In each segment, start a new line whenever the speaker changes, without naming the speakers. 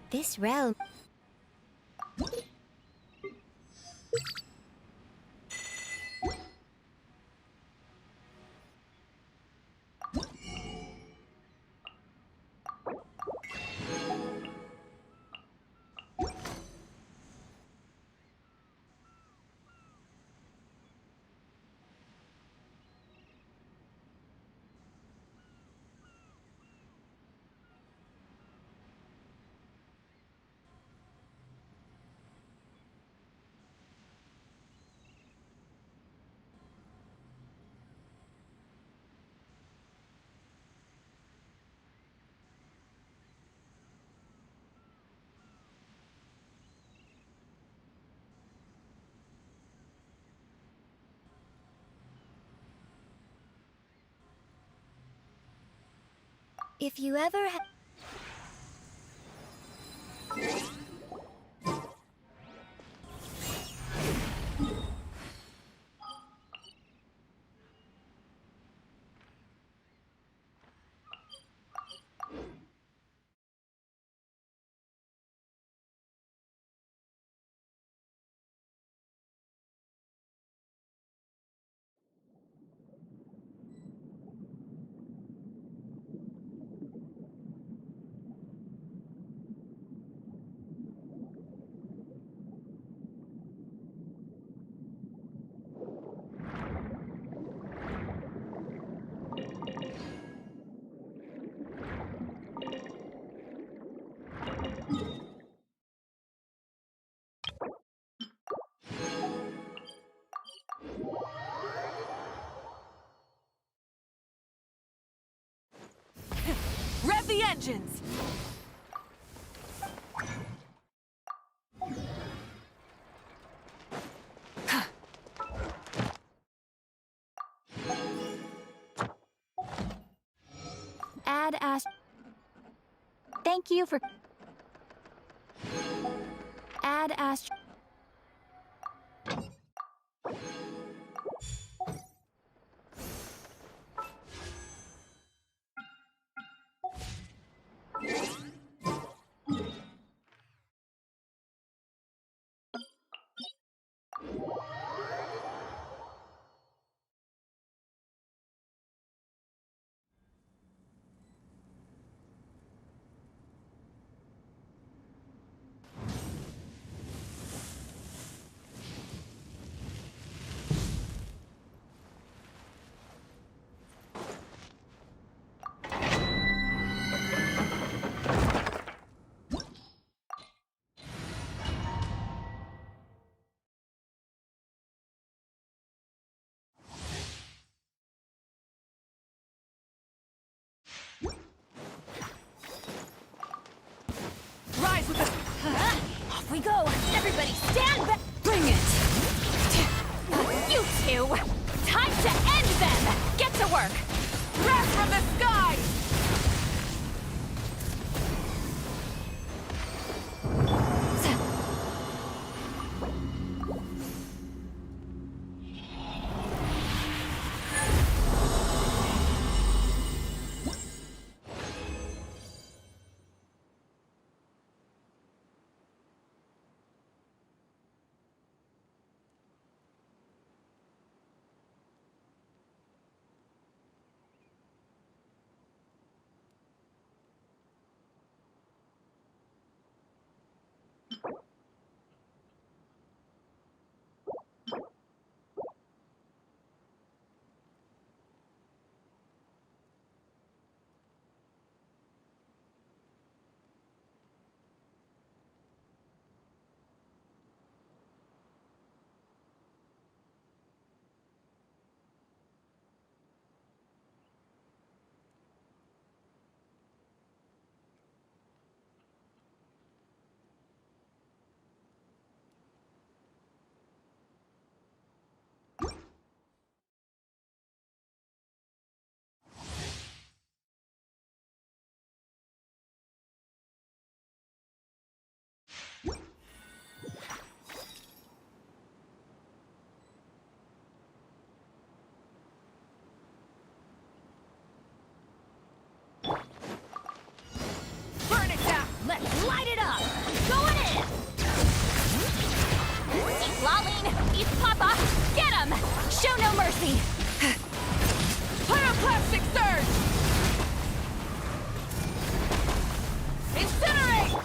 This realm... If you ever
rev the engines!
add ast... Thank you for... Add ast...
Rise with us!
Off we go! Everybody stand back! Bring it! You two! Time to end them! Get to work!
Wrath from the sky!
Show no mercy!
Pyroclastic surge! Incinerate!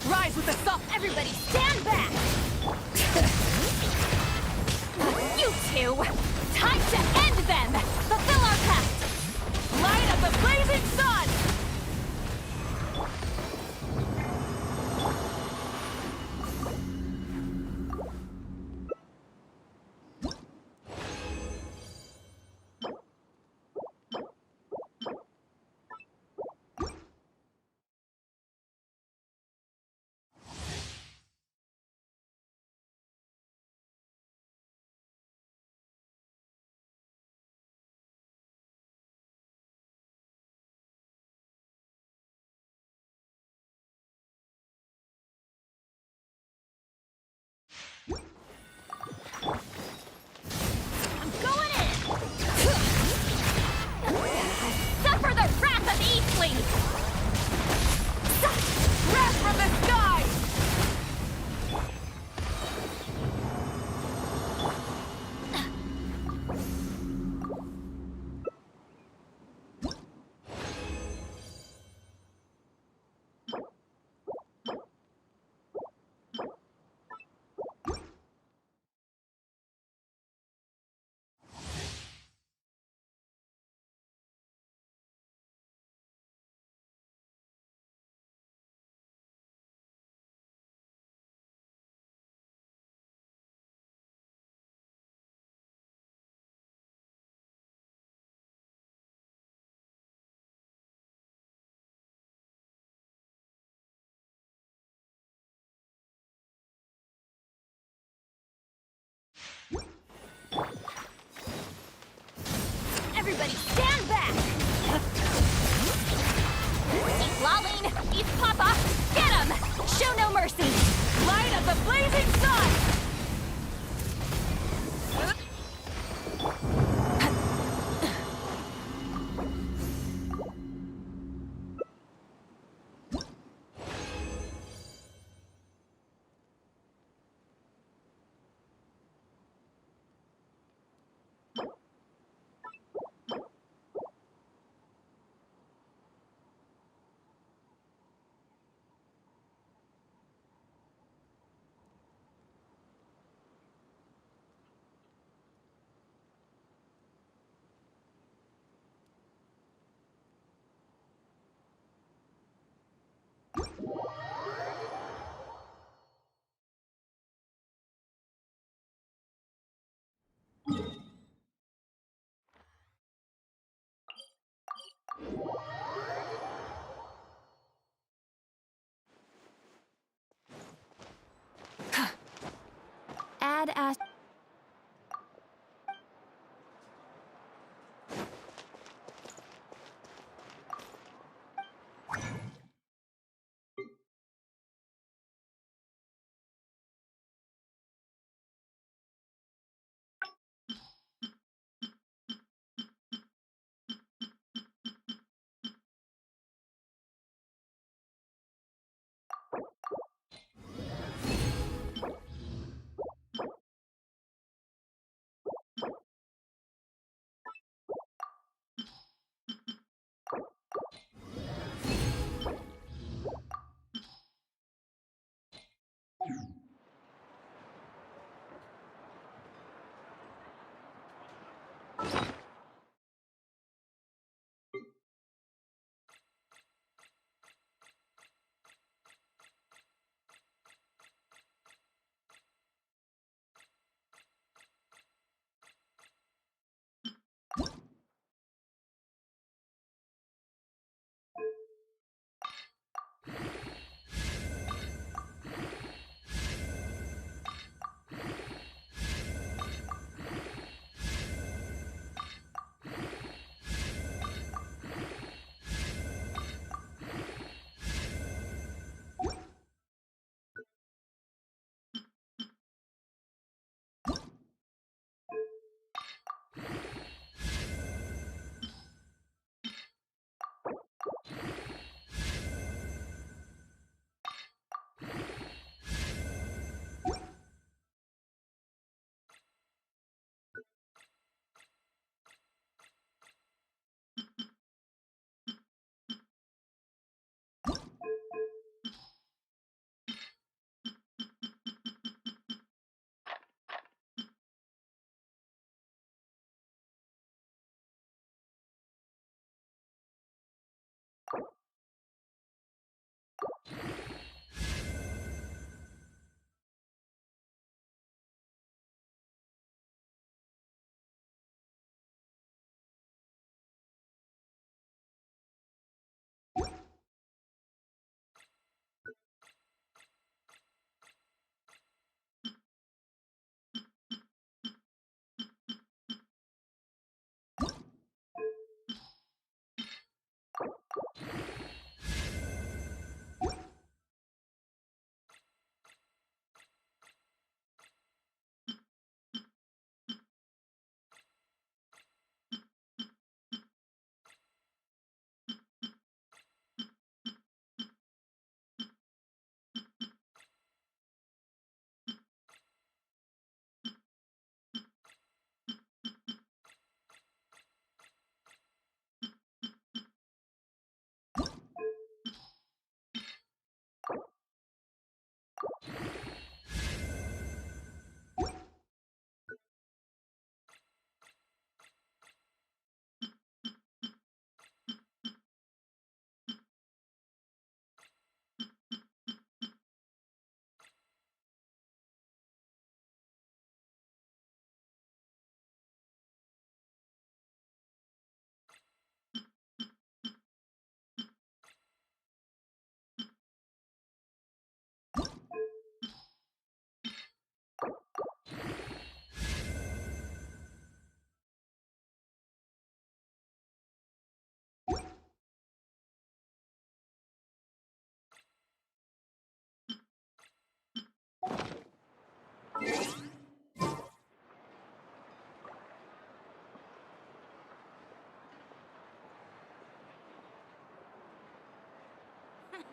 Rise with the sun!
Everybody stand back! You two! Time to end them! Fulfill our pact!
Light of the blazing sun!
I'm going in! Suffer the wrath of Eastling!
Wrath from the sky!
Everybody stand back! Citlali, East Papa, get him! Show no mercy!
Light of the blazing sun!
Add as...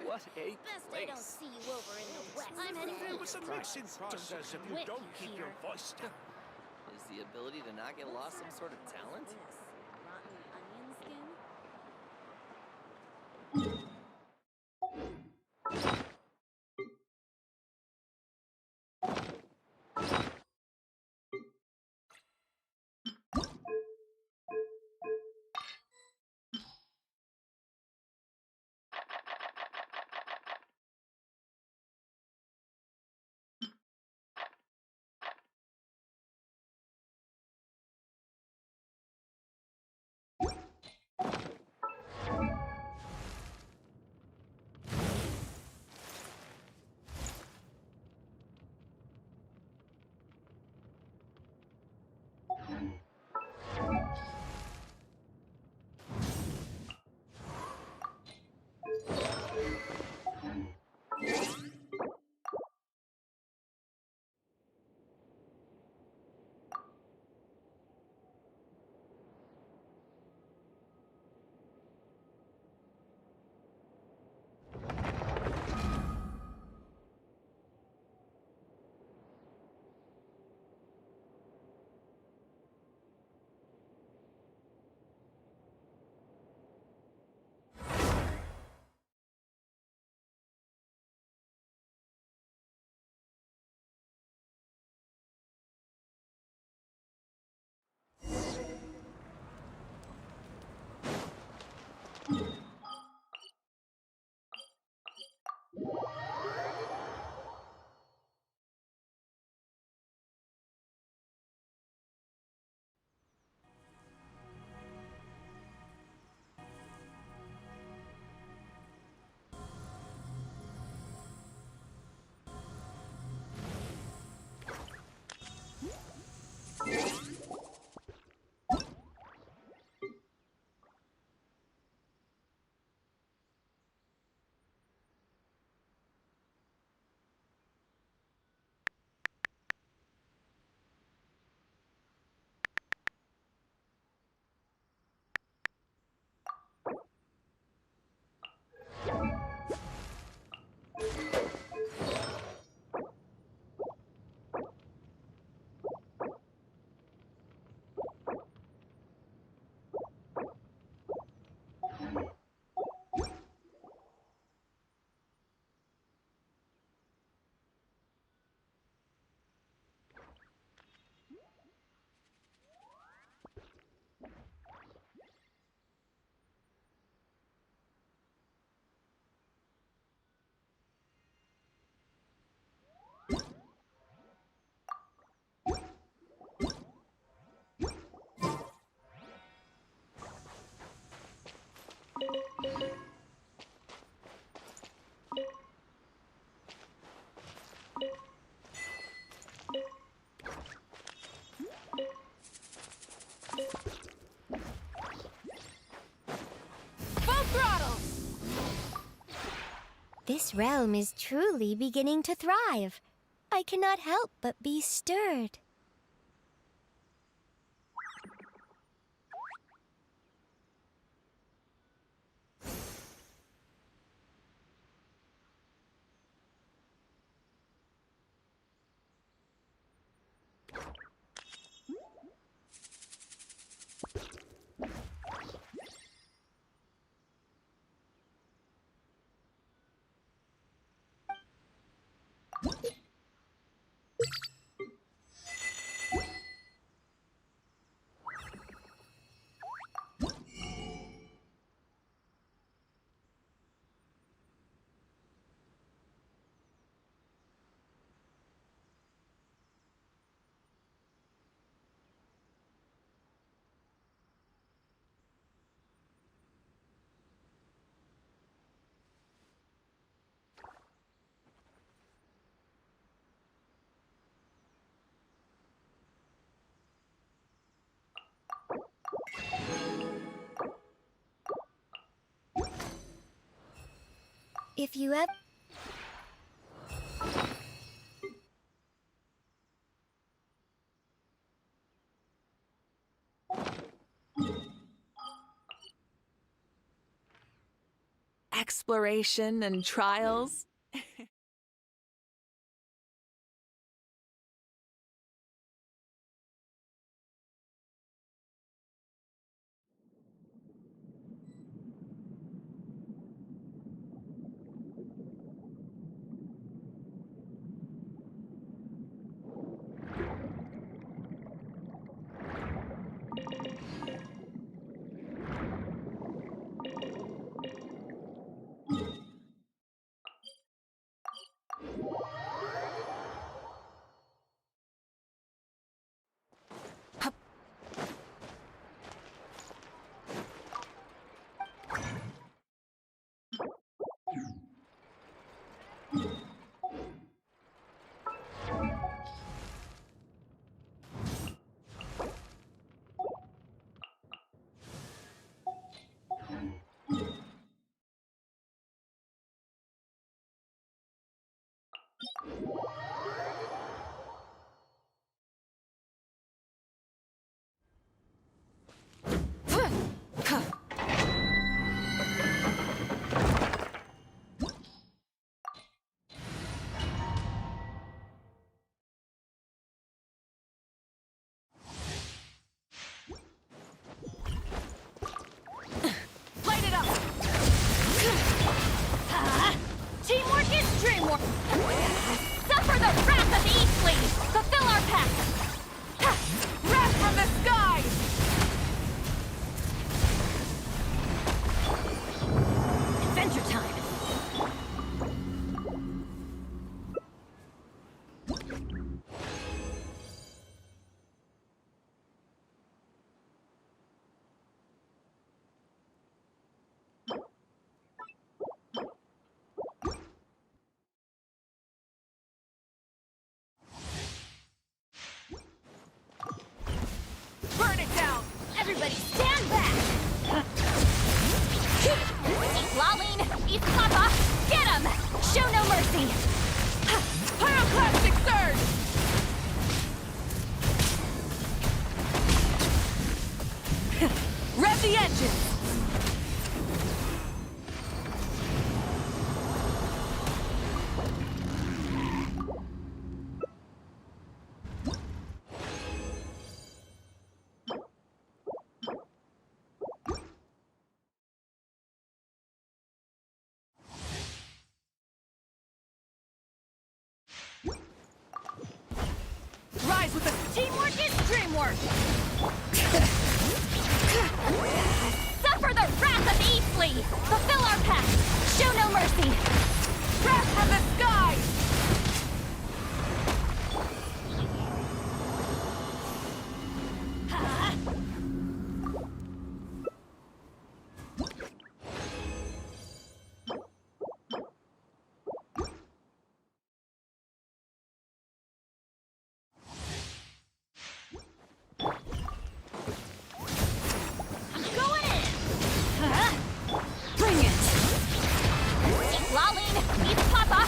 What a
Best I don't
place.
see you over in the west. I'm heading
There
for
was a mixing process if you
Wit
don't keep your
here.
voice down.
Is the ability to not get lost some sort of talent?
Rotten onion skin?
Full throttle!
This realm is truly beginning to thrive. I cannot help but be stirred. If you ever...
exploration and trials. Light it up!
Teamwork is dreamwork! Suffer the wrath of Eastly! Fulfill our pact!
Wrath from the skies!
Adventure time!
Burn it down!
Everybody stand back! Citlali, East Papa, get him! Show no mercy!
Pyroclastic surge! Rev the engines! Rise with the
Teamwork is dreamwork! Suffer the wrath of Eastly! Fulfill our pact! Show no mercy!
wrath from the skies!
Going in! Bring it! Citlali, East Papa,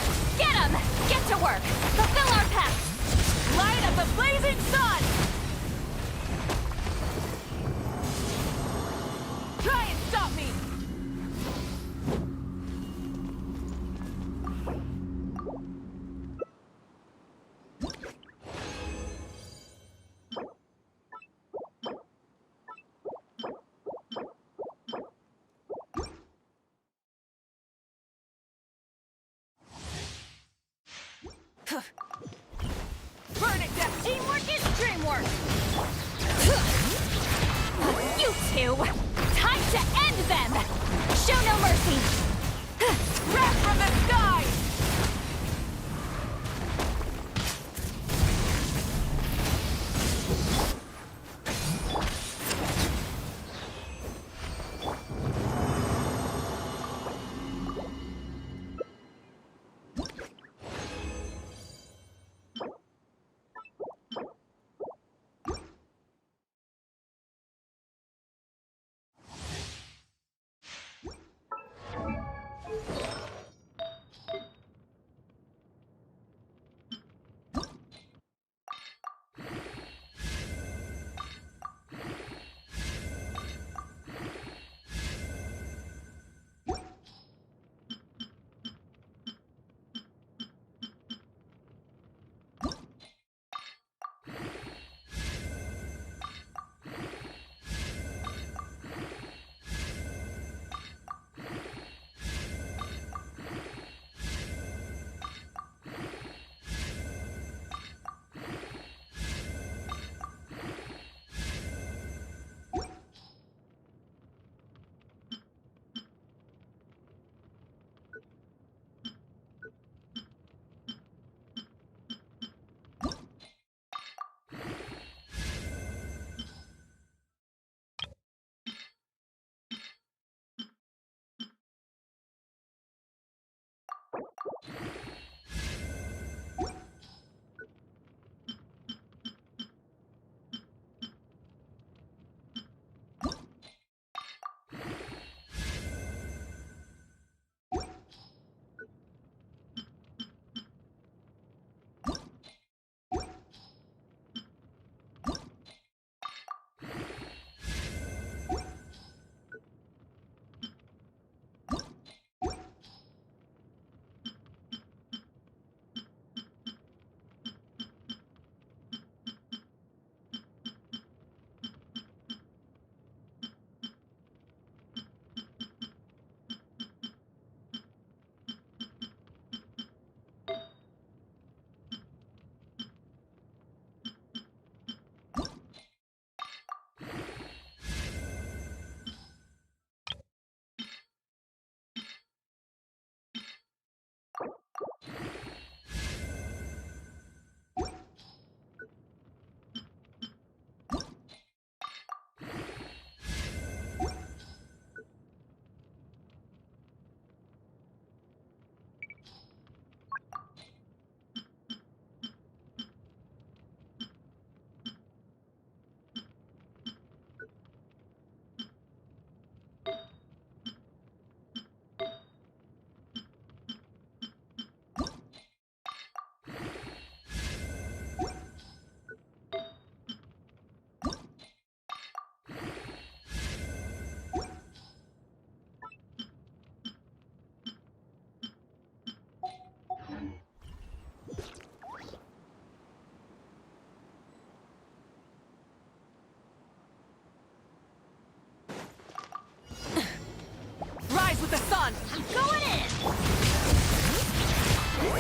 the sun!
I'm going in!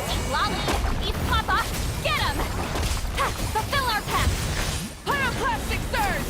Citlali! Eat Papa! Get him! Ha! Fulfill our pact!
Pyroclastic surge!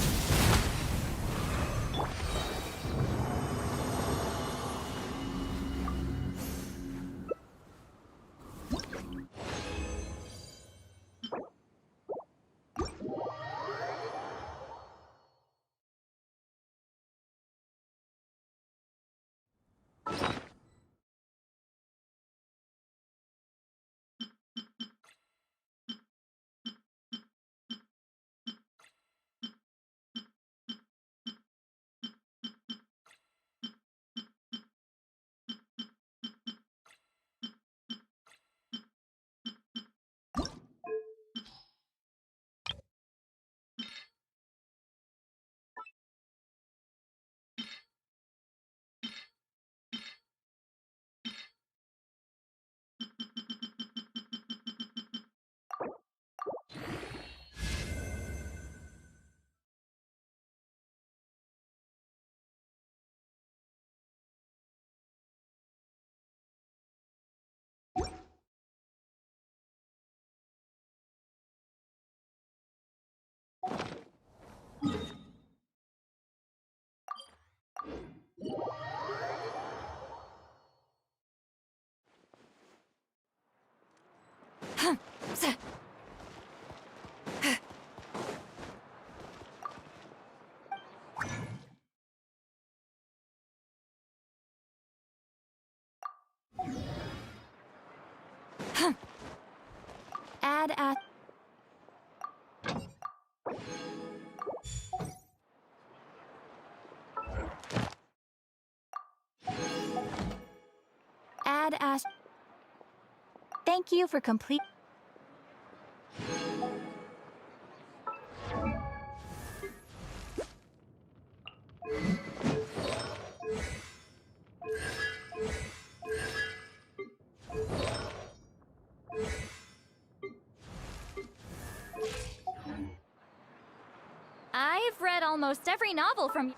Add at... Add as... Thank you for complete... I've read almost every novel from...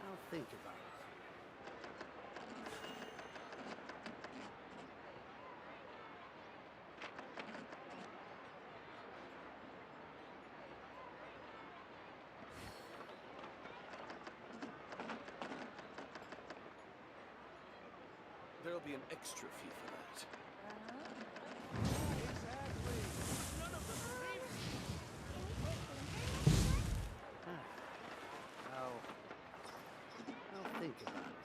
I'll think about it. There'll be an extra fee for that. Exactly. None of them believe me. I'll think about it.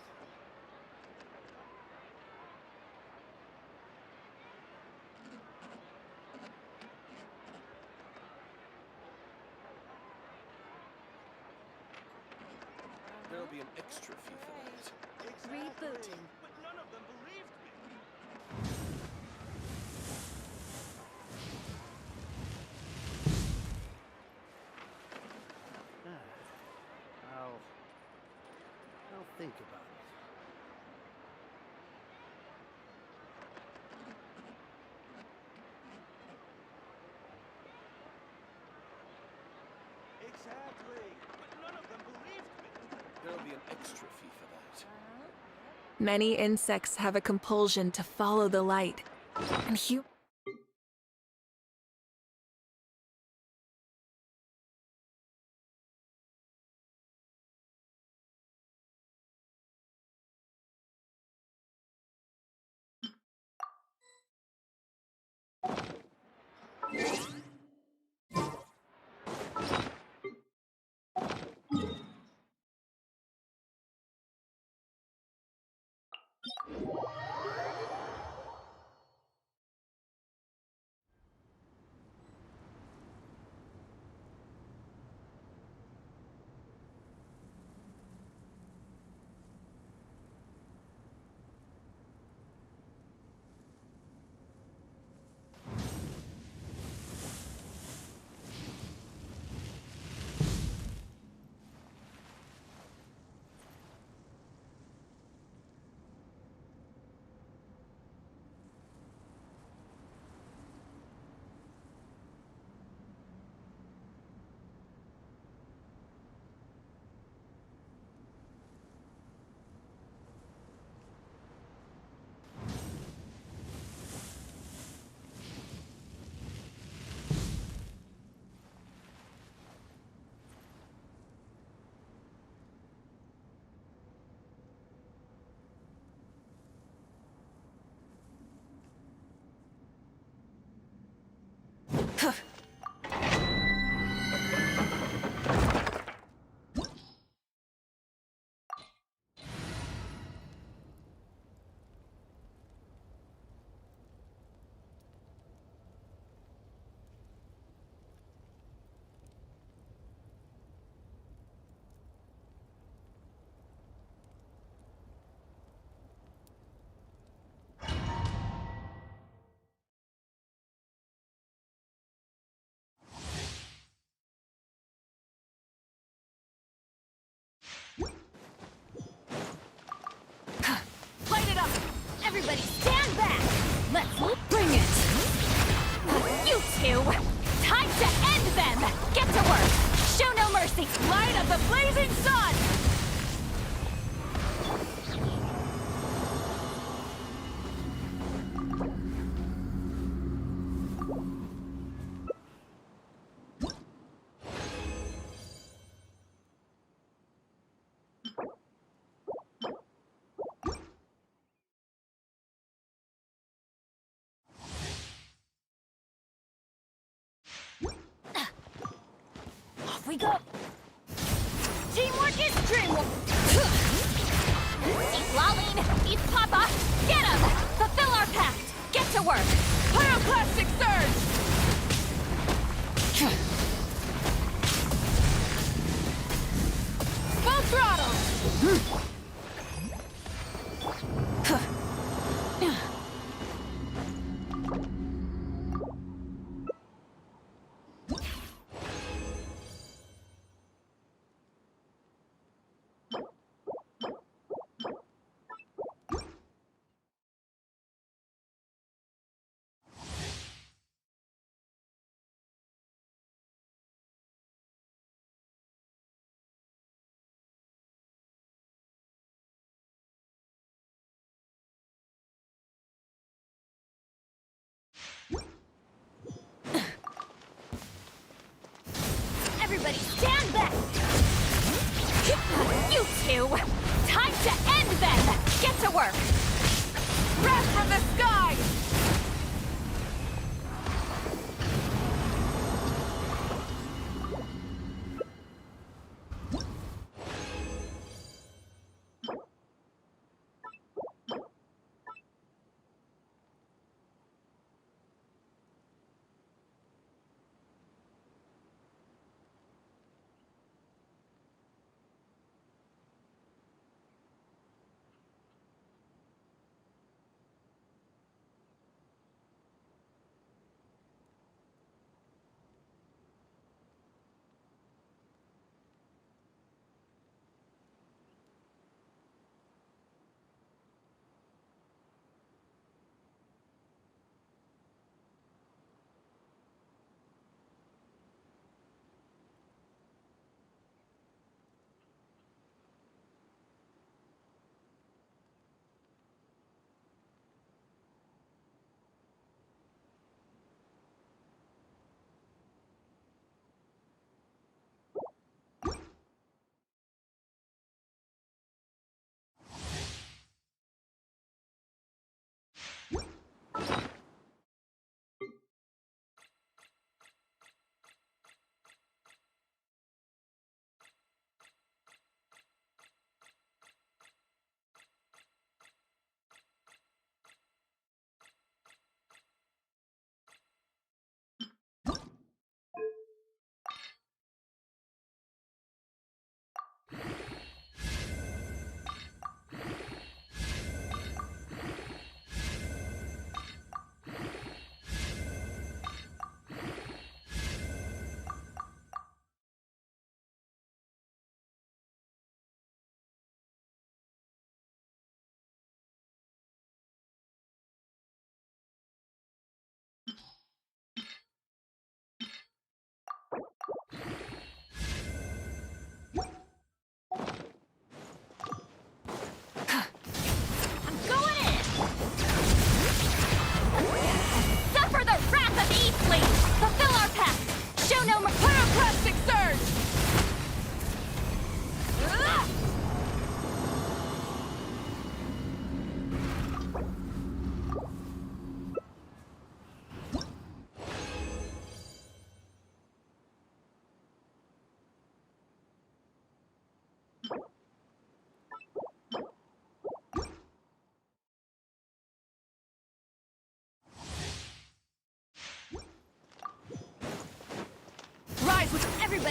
There'll be an extra fee for that.
Rebooting.
But none of them believed me. I'll think about it. Exactly. But none of them believed me. There'll be an extra fee for that.
Many insects have a compulsion to follow the light, and
Light it up! Everybody stand back! Let's bring it! You two! Time to end them! Get to work! Show no mercy! Light of the blazing sun! Off we go! Teamwork is dreamwork! Citlali, East Papa, get him! Fulfill our pact! Get to work! Pyroclastic surge! Full throttle!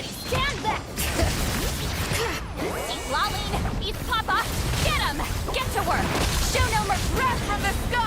Everybody stand back! Citlali, Beast Papa, get him! Get to work! Show no mercy! Wrath from the sky!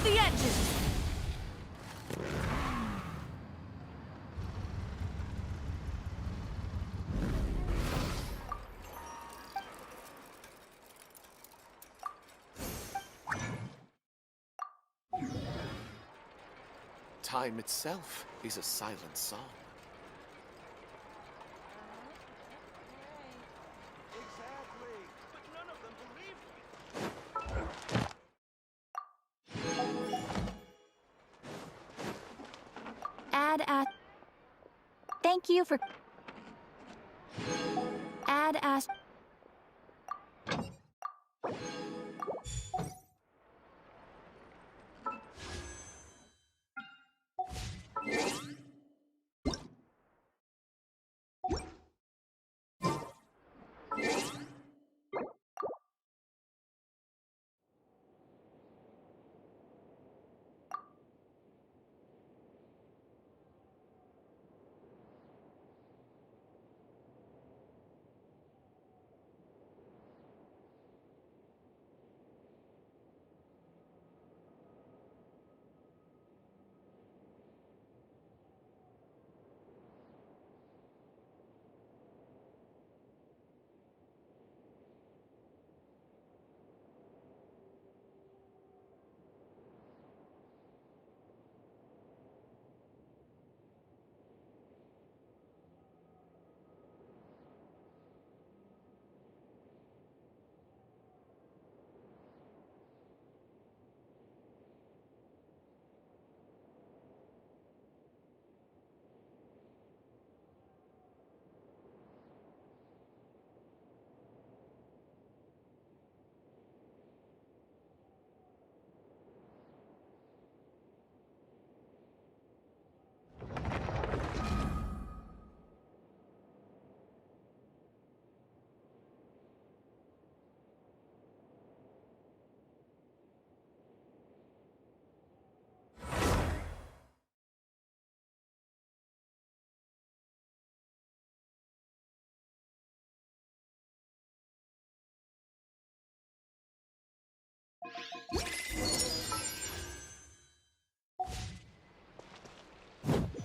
the engines!
Time itself is a silent song.
Exactly. But none of them believe me.
Add at... Thank you for... Add as...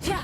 Yeah.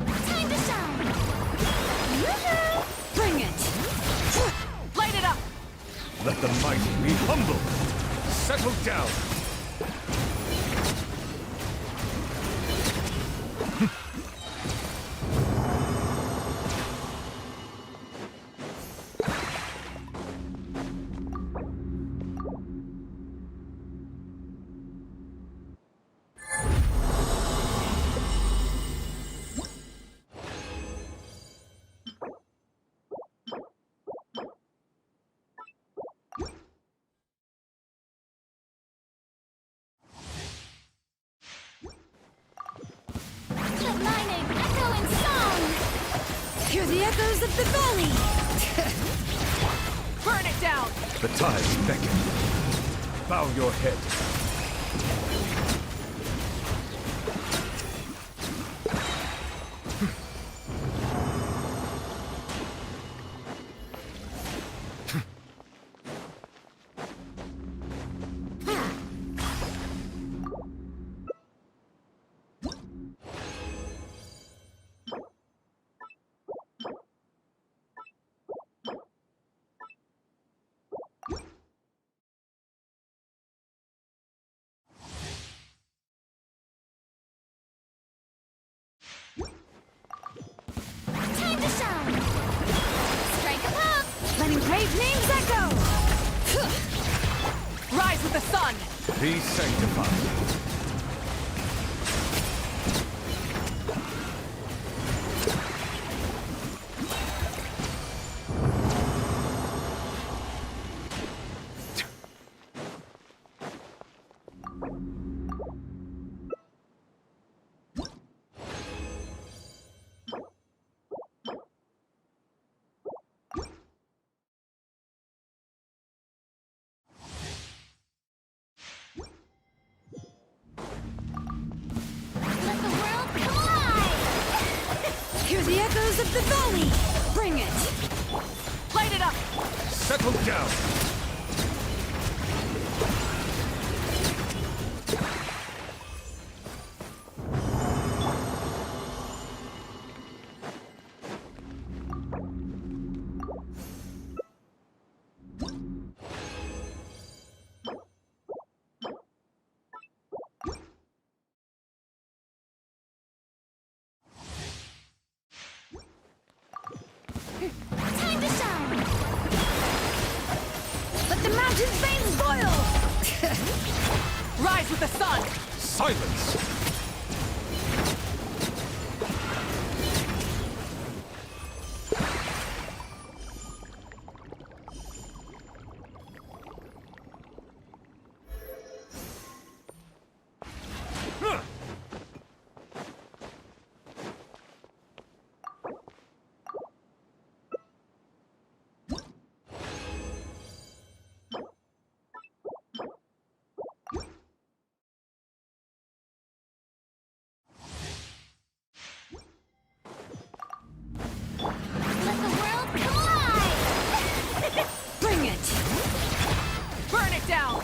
Time to shine! Yoo-hoo! Bring it! Light it up!
Let the mighty be humble. Settle down.
Let my Hear the echoes of the valley! Burn it down!
The tides beckon. Bow your head.
Time to shine! Strike a pop!
Letting brave names echo! Rise with the sun!
Be sanctified.
Let the world collide!
Hear the echoes of the valley! Bring it! Light it up!
Settle down.
Time to shine!
Let the mountain's veins boil! Rise with the sun!
Silence.
Let the world collide!
Bring it! Burn it down!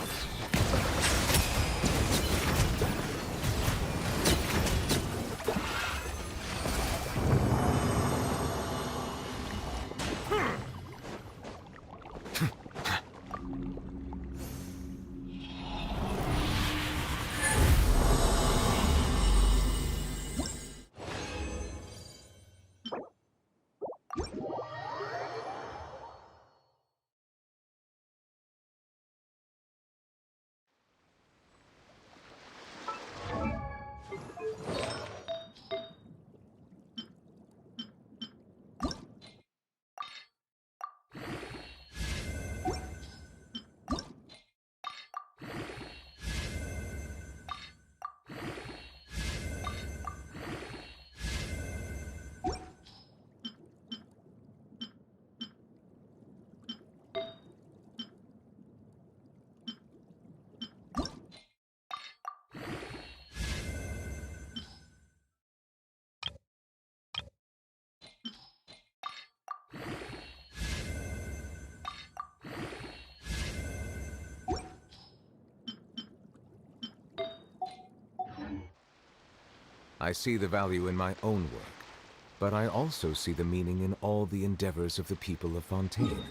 I see the value in my own work, but I also see the meaning in all the endeavors of the people of Fontaine.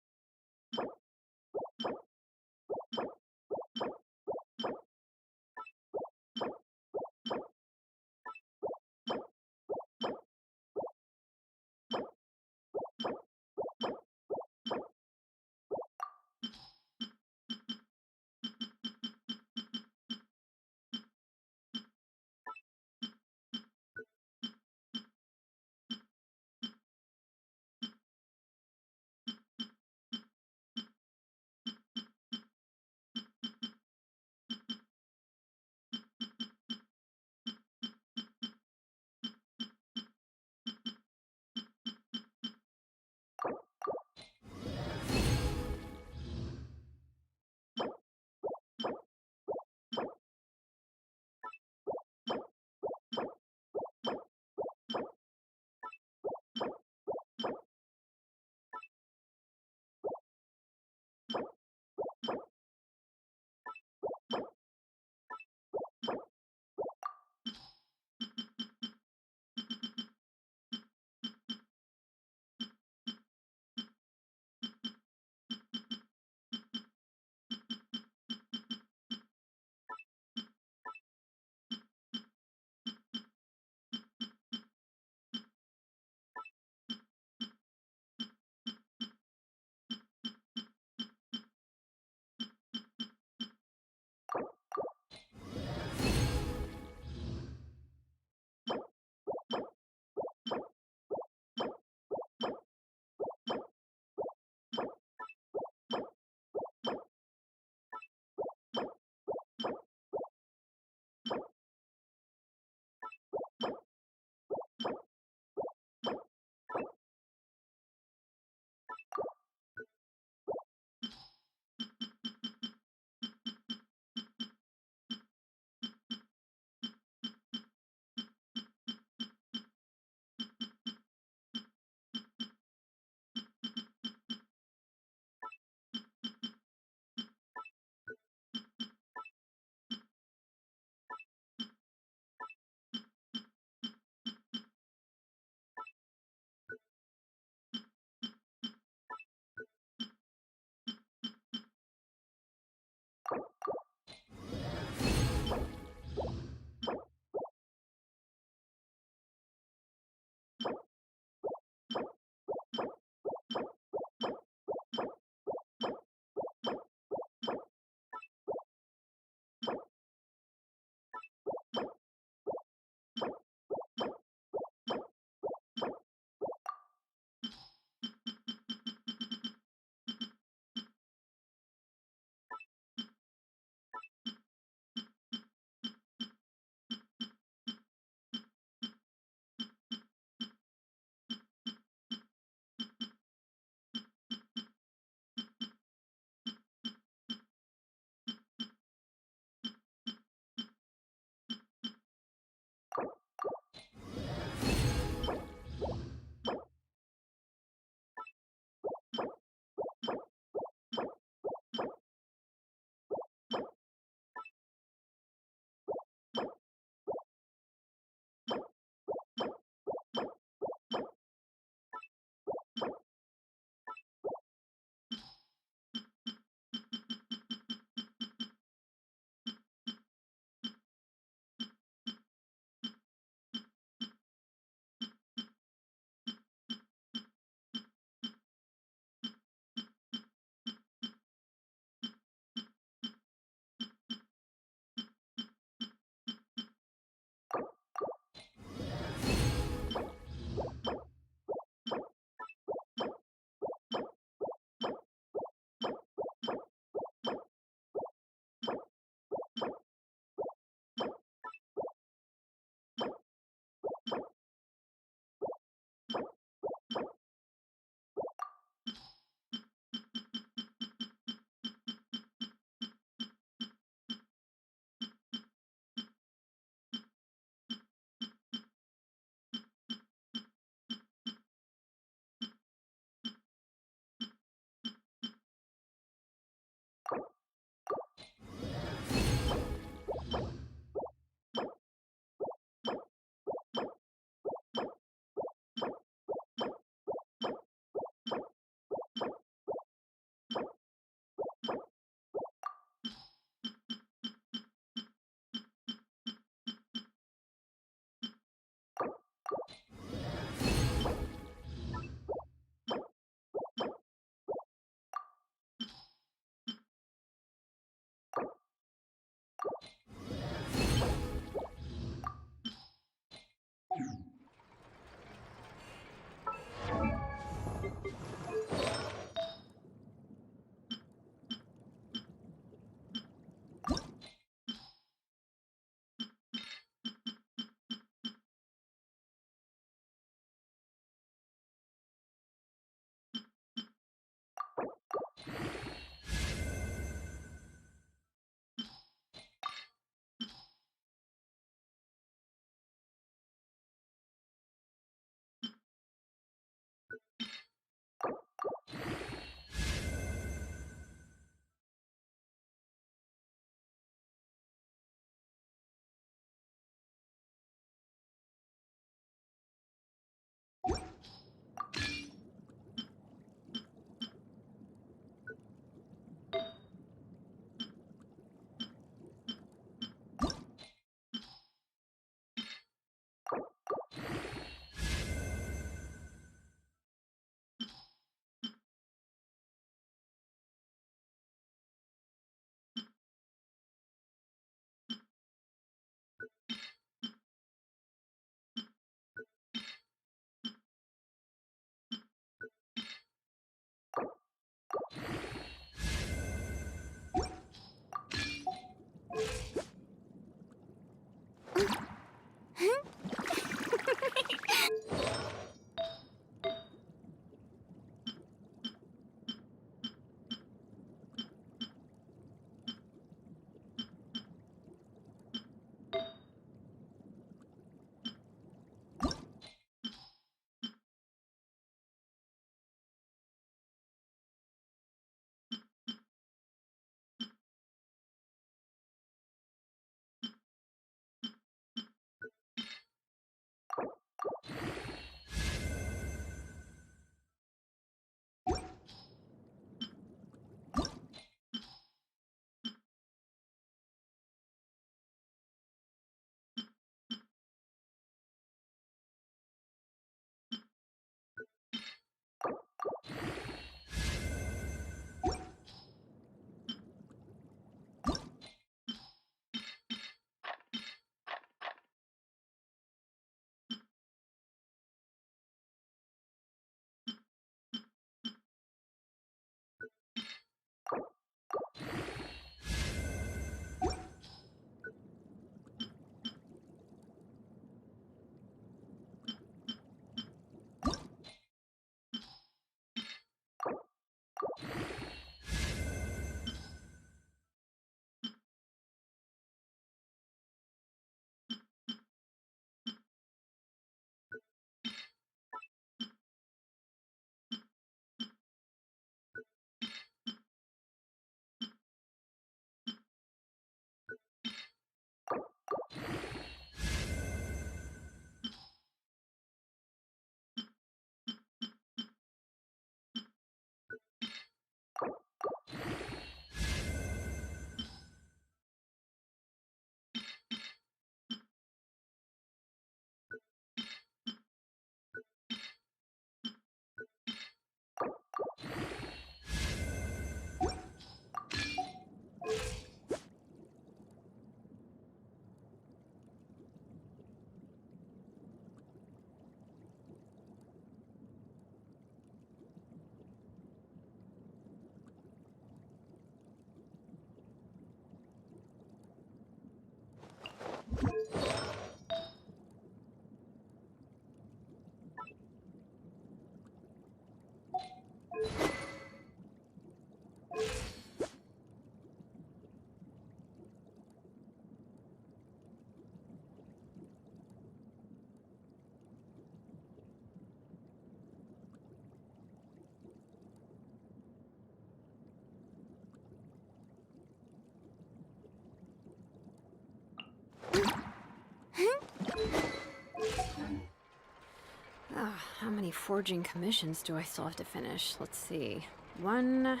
How many forging commissions do I still have to finish? Let's see. 1,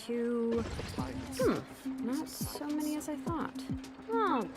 2... not so many as I thought. Oh.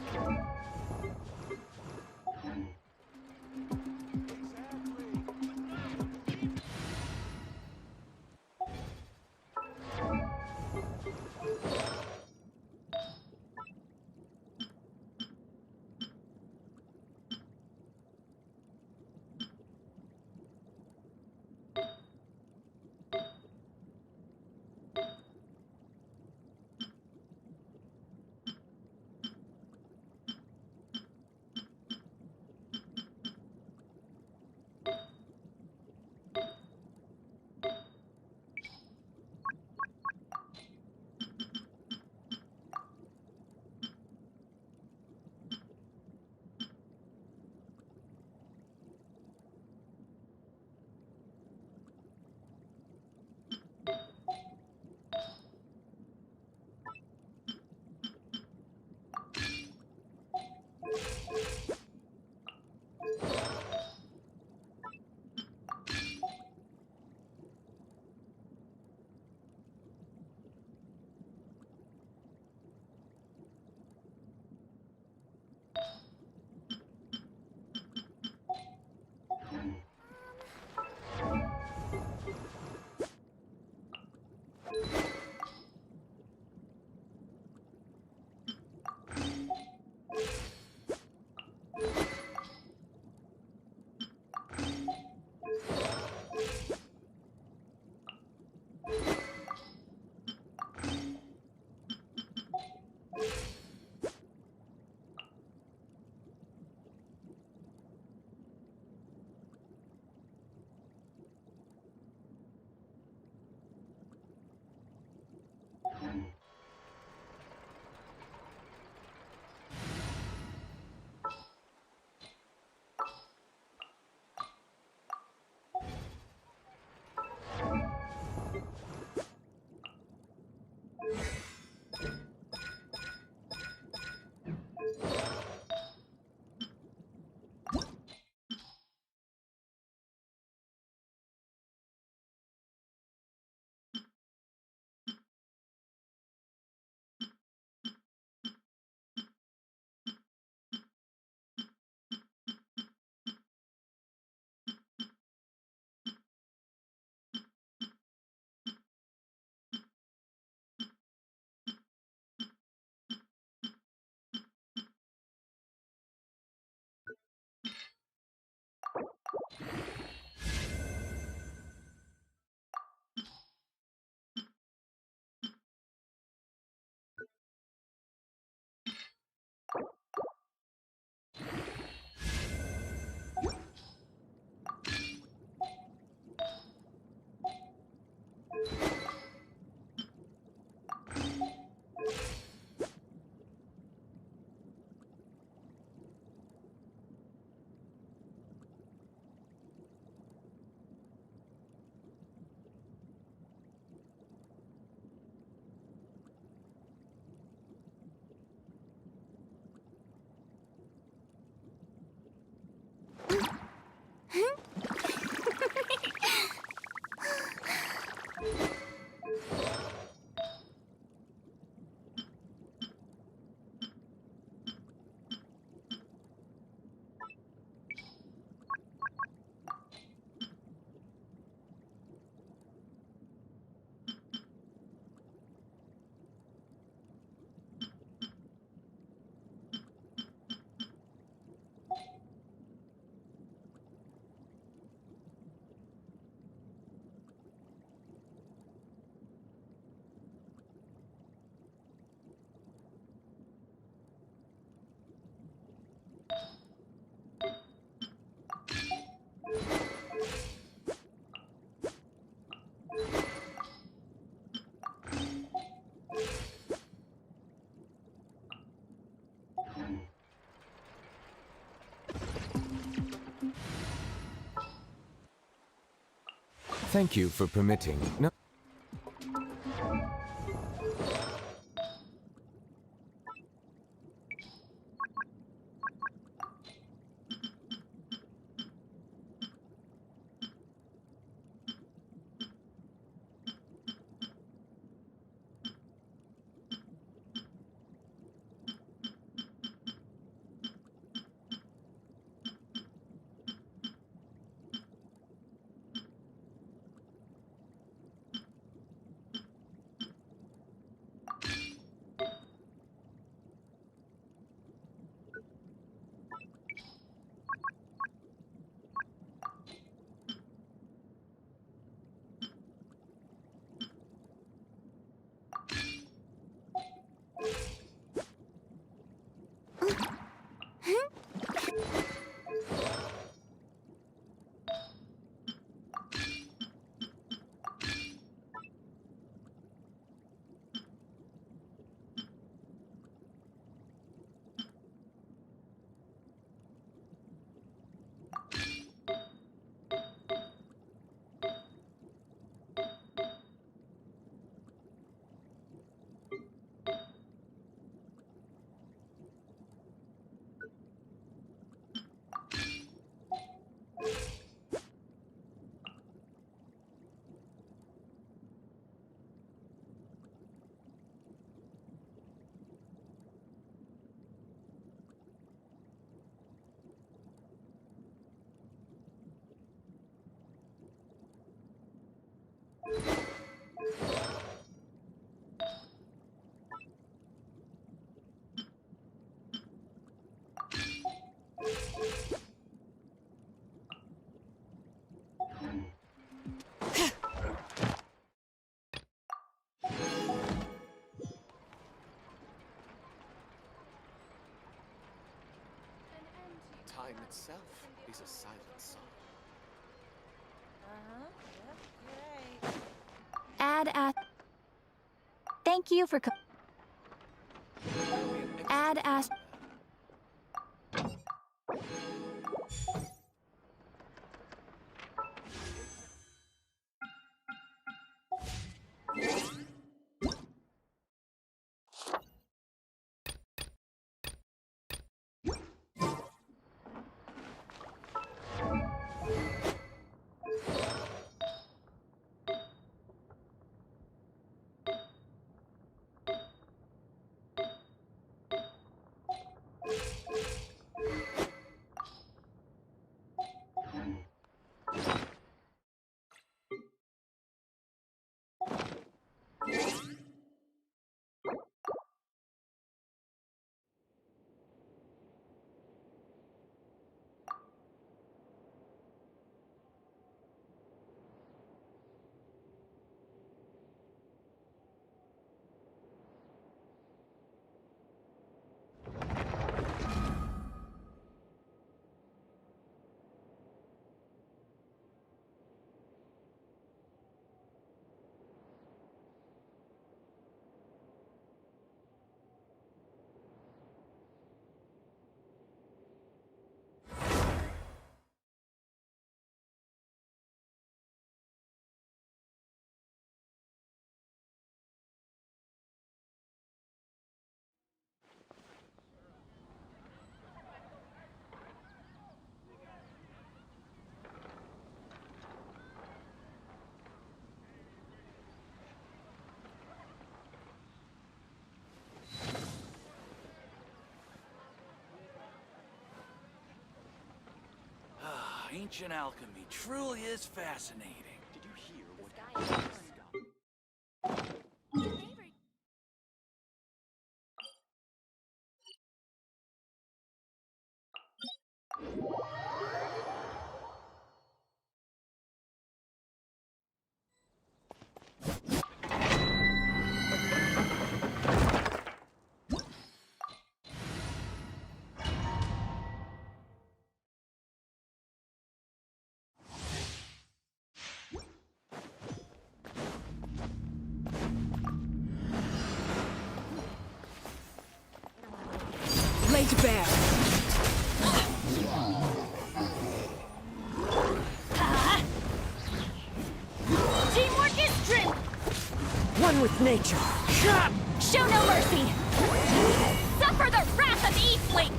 Thank you for permitting. No.
time itself is a silent song.
Add at. Thank you for. Add as.
Ancient alchemy truly is fascinating.
Did you hear what
Lay to bear.
Teamwork is strength.
One with nature.
Show no mercy. Suffer the wrath of Eastling.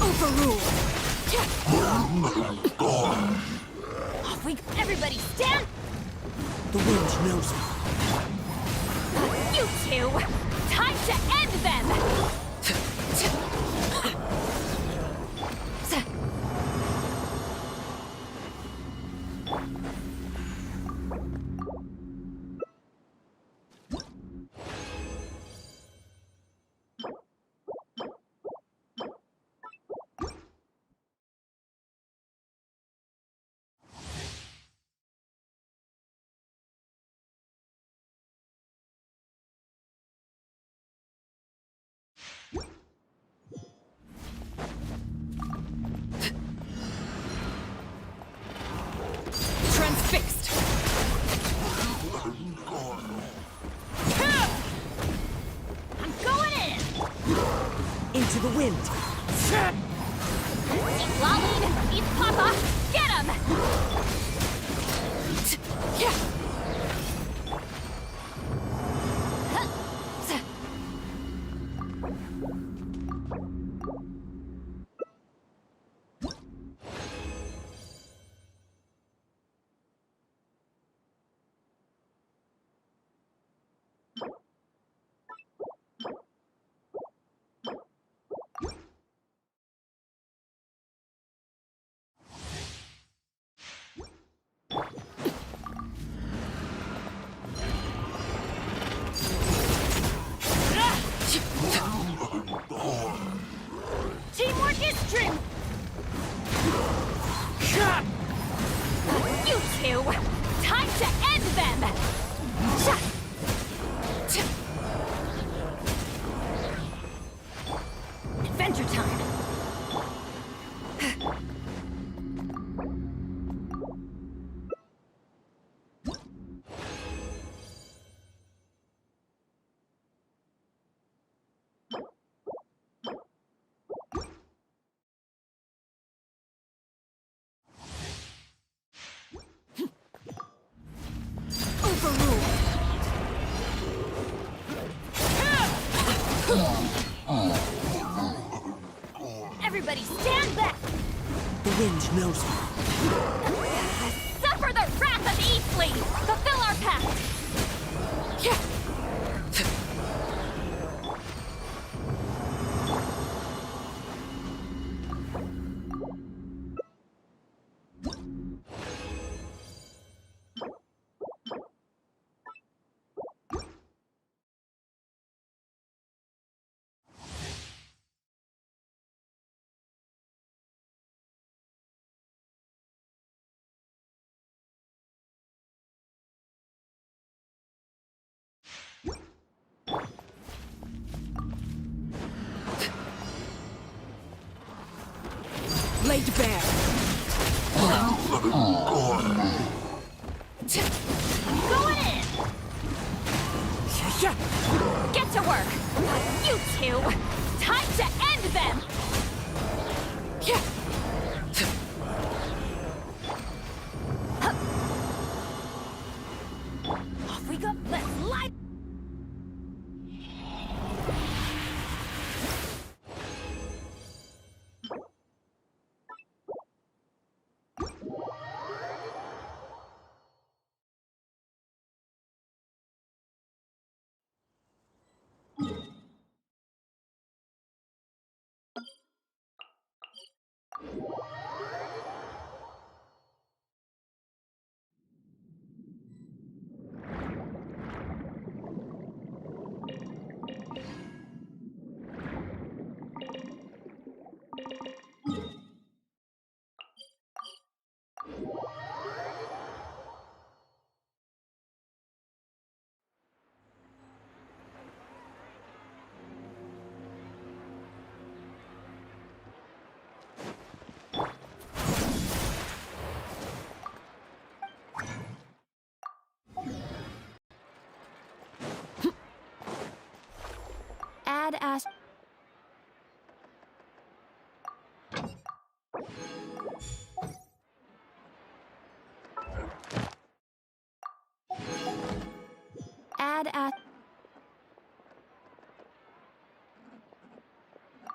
Overrule.
Off we. Everybody stand.
The wind knows me.
You two. Time to end them.
Transfixed.
I'm going in.
Into the wind.
Citlali, eat Papa. Get him. Teamwork is strength! You two! Time to end them! Adventure time! Everybody stand back!
The wind knows me.
Suffer the wrath of Eastleigh! Fulfill our pact!
Laid bare.
Going in! Get to work! You two! Time to end them! Off we go! Let's light! Add as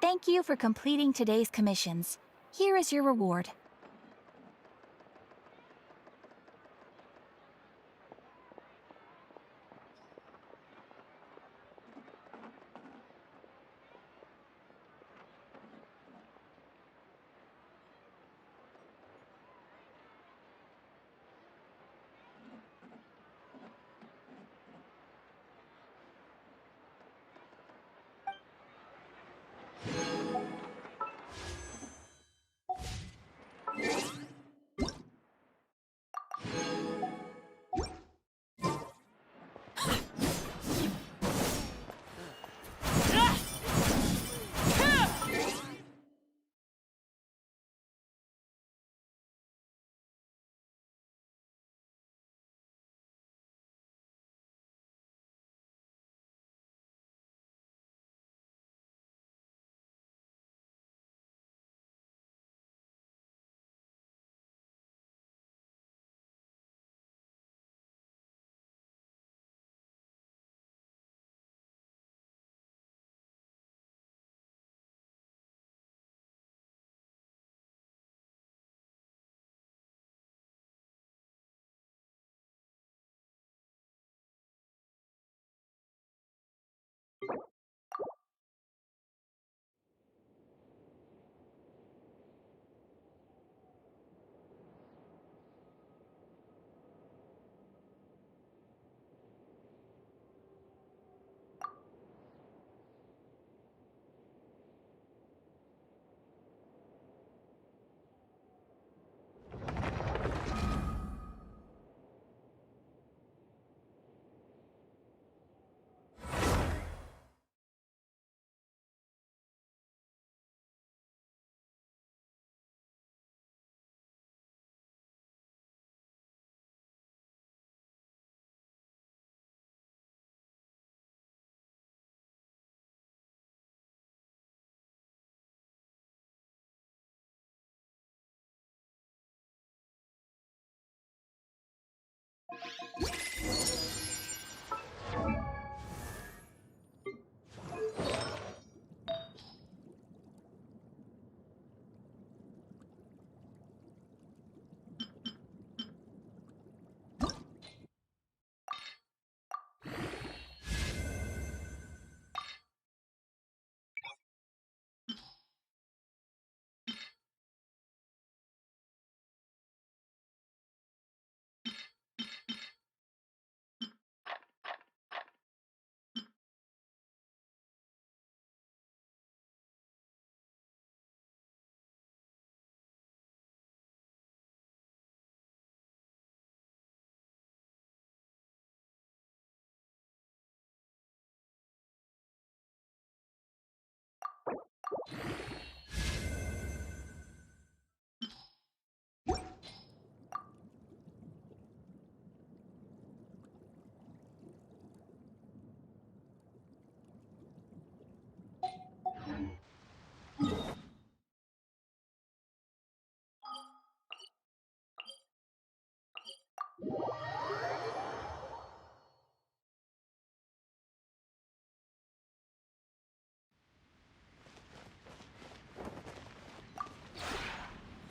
Thank you for completing today's commissions. Here is your reward.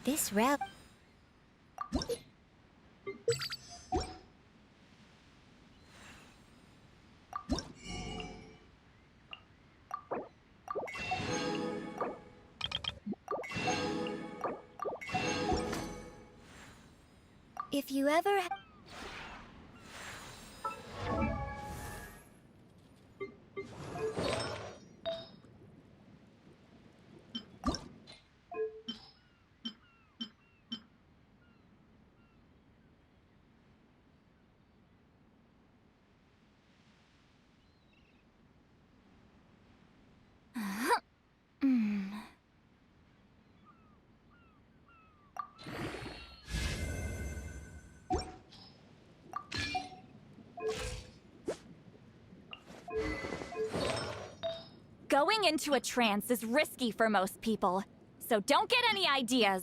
This route... If you ever...
Going into a trance is risky for most people, so don't get any ideas.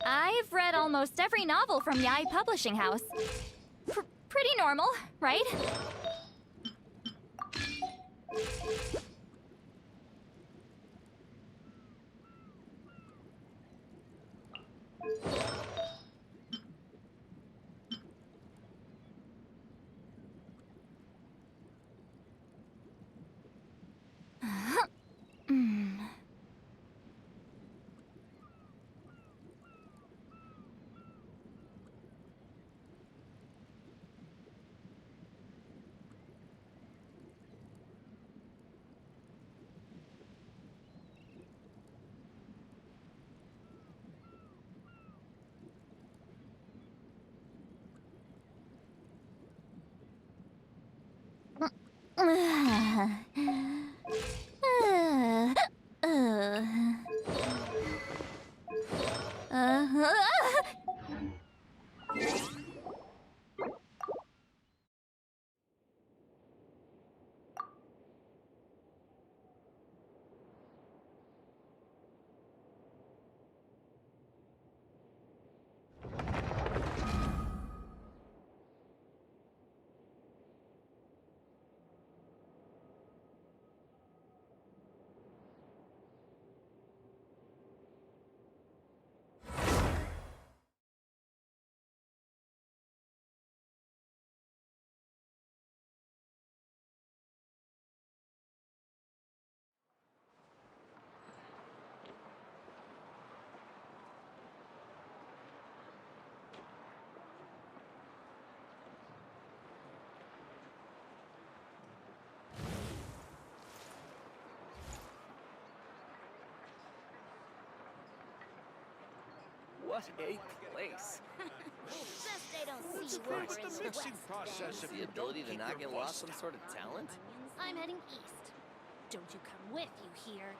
I've read almost every novel from Yai Publishing House. Pretty normal, right?
What a place.
Best they don't see
It's
where
the
we're in the
mixing
West
process if
The
you
ability
don't
to
keep
not
your
get lost
voice
some sort of talent?
I'm heading east. Don't you come with, you hear?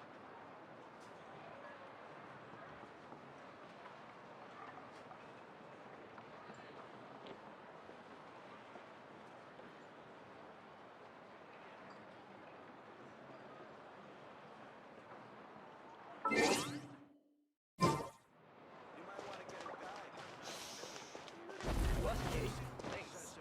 What a place.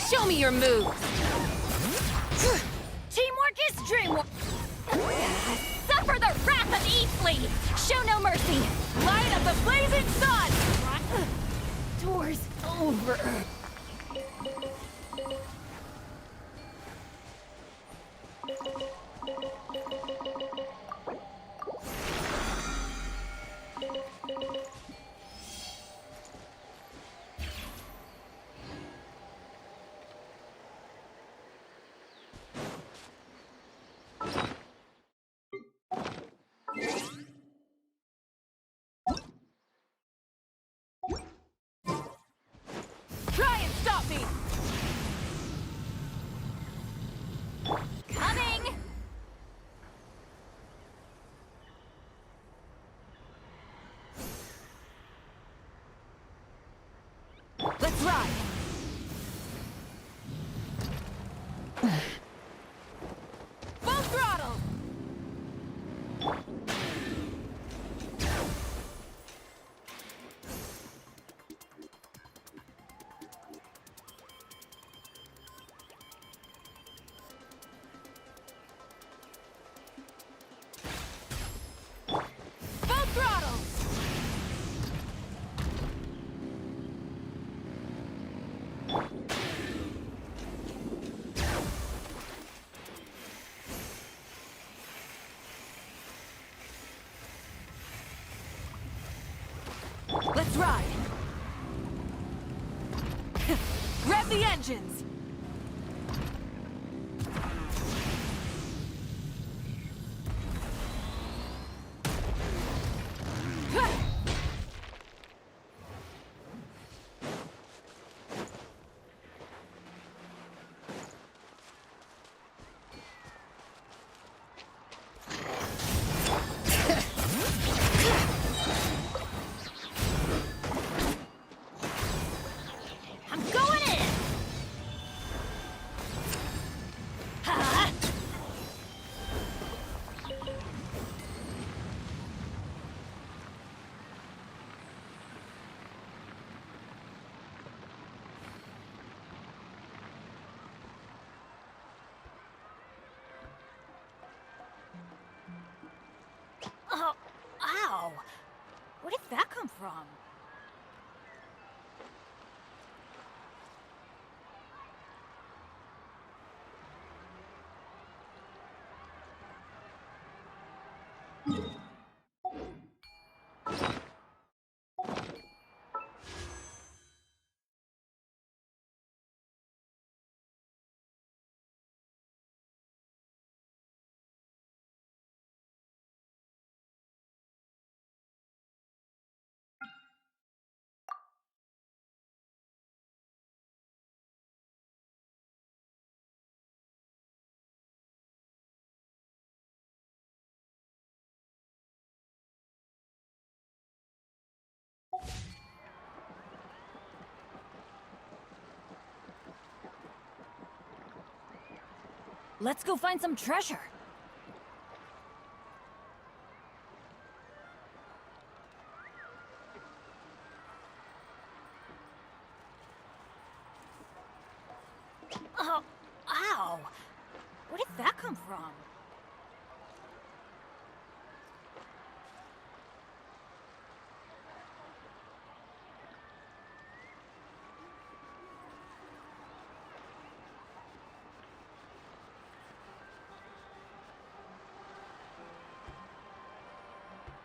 Show me your moves! Teamwork is dreamwork! Suffer the wrath of Eastleigh! Show no mercy! Light of the blazing sun! Doors over. Try and stop me! Coming! Let's ride! Full throttle! Full throttle! Let's ride! Rev the engines! I'm going in! Ha! Oh, ow! Where did that come from? Let's go find some treasure. Oh, ow! Where did that come from?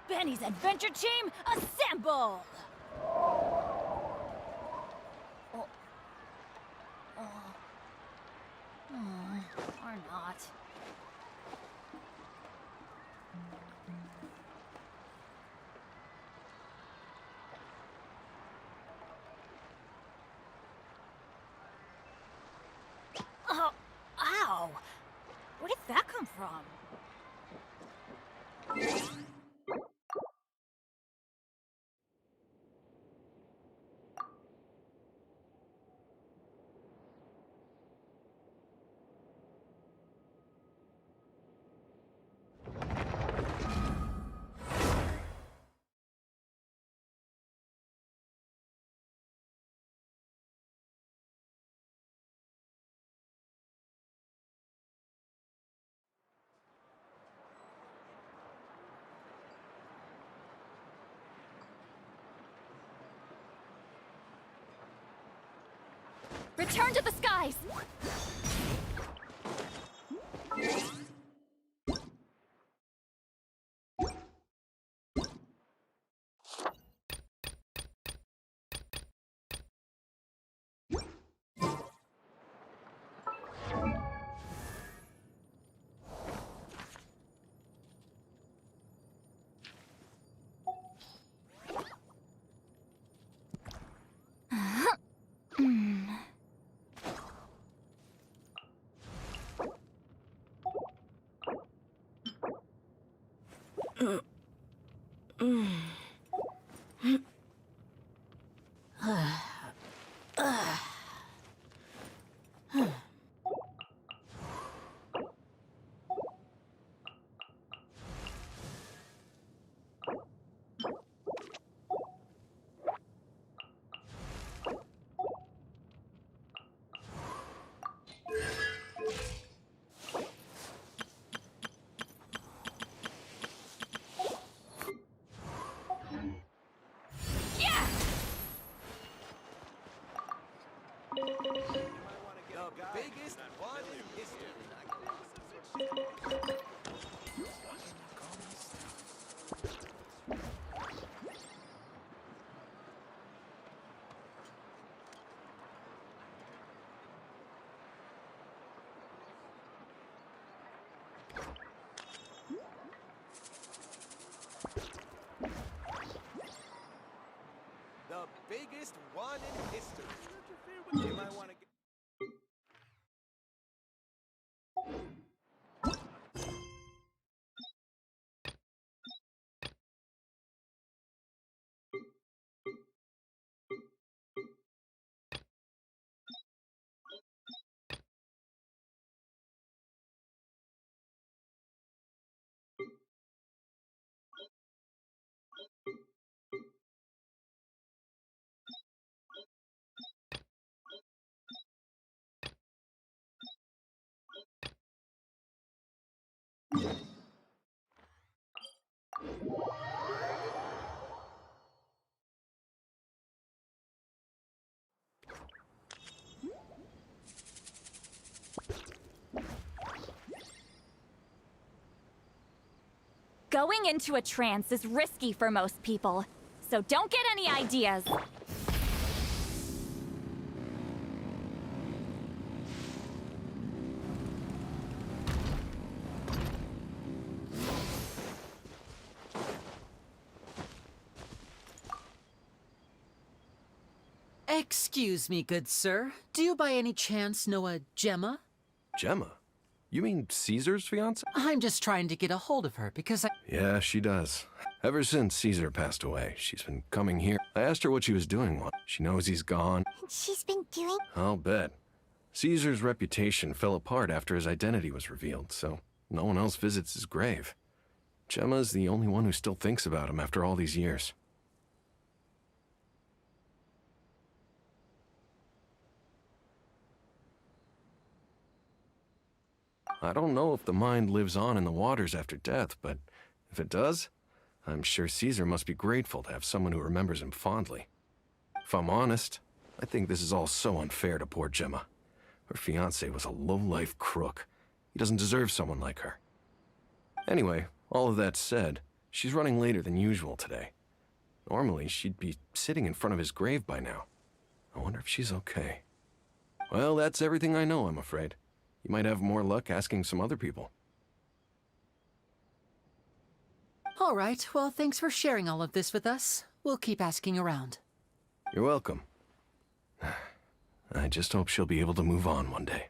Benny's adventure team, assemble! Or not. Oh, ow! Where did that come from? Return to the skies!
Biggest one in history. The biggest one in history. You might want to get...
Going into a trance is risky for most people, so don't get any ideas.
Excuse me, good sir. Do you by any chance know a Gemma?
Gemma? You mean Caesar's fiance?
I'm just trying to get a hold of her because I...
Yeah, she does. Ever since Caesar passed away, she's been coming here. I asked her what she was doing once. She knows he's gone.
She's been doing...
I'll bet.
Caesar's reputation fell apart after his identity was revealed, so no one else visits his grave. Gemma's the only one who still thinks about him after all these years. I don't know if the mind lives on in the waters after death, but if it does, I'm sure Caesar must be grateful to have someone who remembers him fondly. If I'm honest, I think this is all so unfair to poor Gemma. Her fiancé was a low-life crook. He doesn't deserve someone like her. Anyway, all of that said, she's running later than usual today. Normally, she'd be sitting in front of his grave by now. I wonder if she's okay. Well, that's everything I know, I'm afraid. You might have more luck asking some other people.
All right, well, thanks for sharing all of this with us. We'll keep asking around.
You're welcome. I just hope she'll be able to move on one day.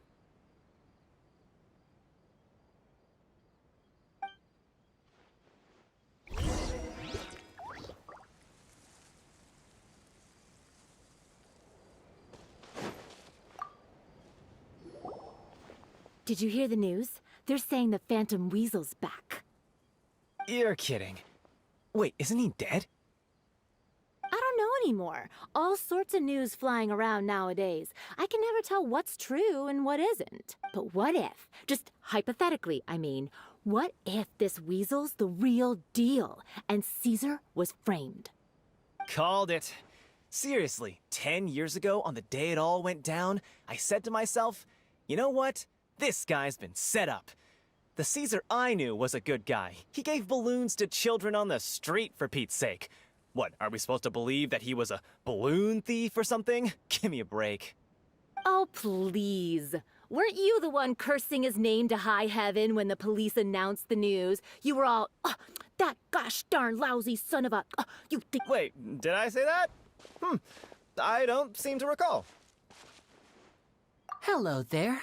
Did you hear the news? They're saying the Phantom Weasel's back.
You're kidding. Wait, isn't he dead?
I don't know anymore. All sorts of news flying around nowadays. I can never tell what's true and what isn't. But what if, just hypothetically, I mean, what if this Weasel's the real deal and Caesar was framed?
Called it. Seriously, 10 years ago, on the day it all went down, I said to myself, you know what? This guy's been set up. The Caesar I knew was a good guy. He gave balloons to children on the street, for Pete's sake. What, are we supposed to believe that he was a balloon thief or something? Give me a break.
Oh, please. Weren't you the one cursing his name to high heaven when the police announced the news? You were all, oh, that gosh darn lousy son of a... you think...
Wait, did I say that? I don't seem to recall.
Hello there.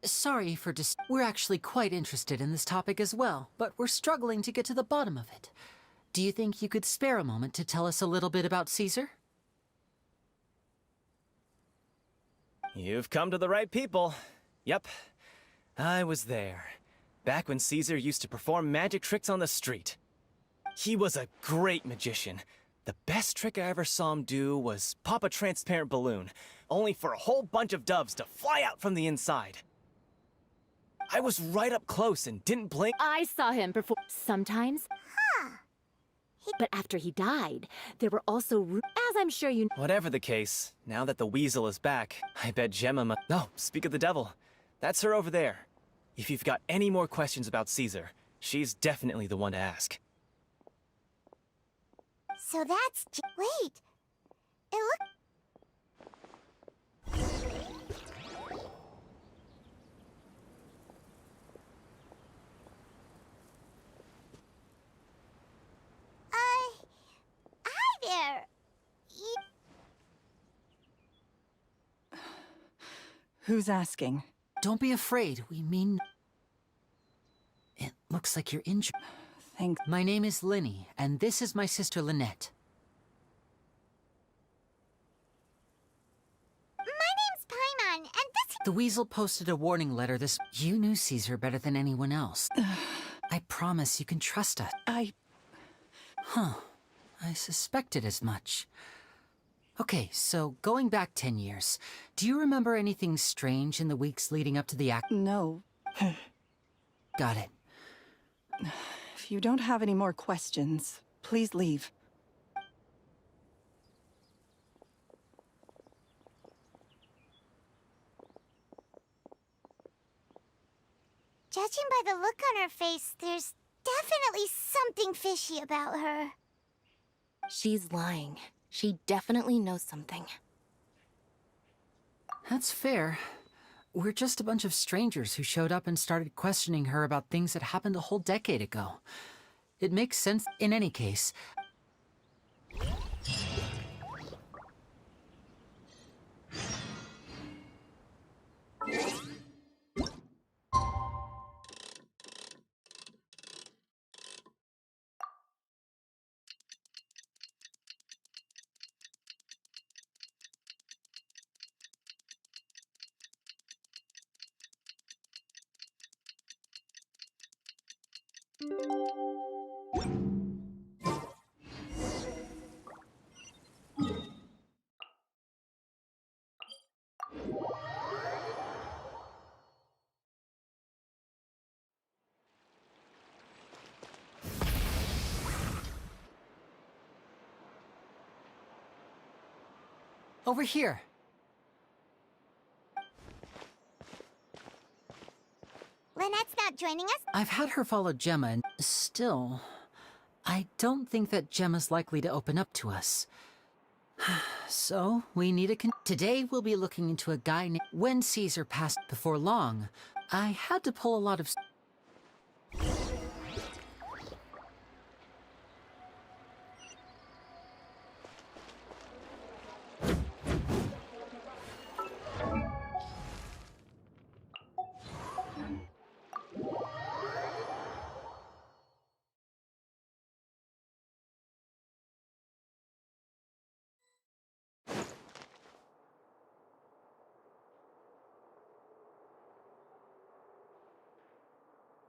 Sorry for we're actually quite interested in this topic as well, but we're struggling to get to the bottom of it. Do you think you could spare a moment to tell us a little bit about Caesar?
You've come to the right people. Yep, I was there. Back when Caesar used to perform magic tricks on the street. He was a great magician. The best trick I ever saw him do was pop a transparent balloon, only for a whole bunch of doves to fly out from the inside. I was right up close and didn't blink.
I saw him perform sometimes. But after he died, there were also as I'm sure you...
Whatever the case, now that the weasel is back, I bet Gemma No, speak of the devil. That's her over there. If you've got any more questions about Caesar, she's definitely the one to ask.
So that's... Wait! It look... Hi there!
Who's asking?
Don't be afraid, we mean... It looks like you're injured.
Thanks.
My name is Linny, and this is my sister Lynette.
My name's Paimon, and this...
The Weasel posted a warning letter this... You knew Caesar better than anyone else. I promise you can trust us. Huh. I suspected as much. Okay, so going back 10 years, do you remember anything strange in the weeks leading up to the act?
No.
Got it.
If you don't have any more questions, please leave.
Judging by the look on her face, there's definitely something fishy about her.
She's lying. She definitely knows something.
That's fair. We're just a bunch of strangers who showed up and started questioning her about things that happened a whole decade ago. It makes sense in any case. Over here.
Lynette's not joining us?
I've had her follow Gemma, and still, I don't think that Gemma's likely to open up to us. So, we need a Today we'll be looking into a guy named... When Caesar passed before long, I had to pull a lot of...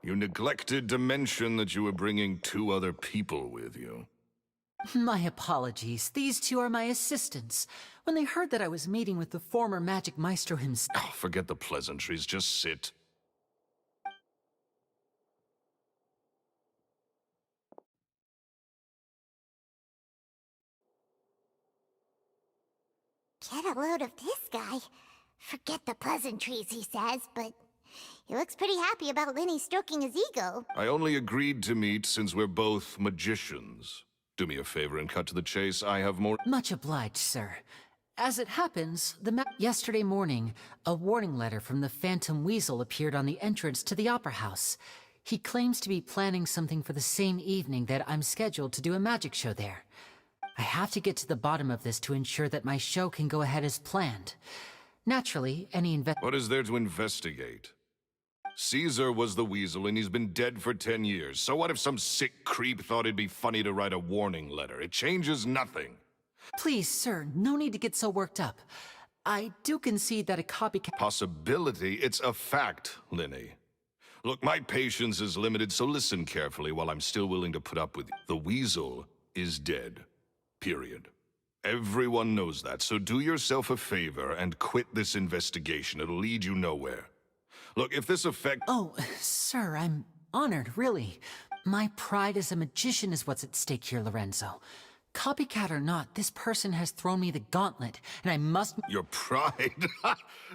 You neglected to mention that you were bringing 2 other people with you.
My apologies. These 2 are my assistants. When they heard that I was meeting with the former magic maestro himself...
Oh, forget the pleasantries. Just sit.
Get a load of this guy. Forget the pleasantries, he says, but he looks pretty happy about Linny stroking his ego.
I only agreed to meet since we're both magicians. Do me a favor and cut to the chase. I have more...
Much obliged, sir. As it happens, yesterday morning, a warning letter from the Phantom Weasel appeared on the entrance to the Opera House. He claims to be planning something for the same evening that I'm scheduled to do a magic show there. I have to get to the bottom of this to ensure that my show can go ahead as planned. Naturally,
What is there to investigate? Caesar was the Weasel, and he's been dead for 10 years. So what if some sick creep thought it'd be funny to write a warning letter? It changes nothing.
Please, sir, no need to get so worked up. I do concede that a copycat...
Possibility? It's a fact, Linny. Look, my patience is limited, so listen carefully while I'm still willing to put up with you. The Weasel is dead. Period. Everyone knows that, so do yourself a favor and quit this investigation. It'll lead you nowhere. Look, if this affects...
Oh, sir, I'm honored, really. My pride as a magician is what's at stake here, Lorenzo. Copycat or not, this person has thrown me the gauntlet, and I must...
Your pride?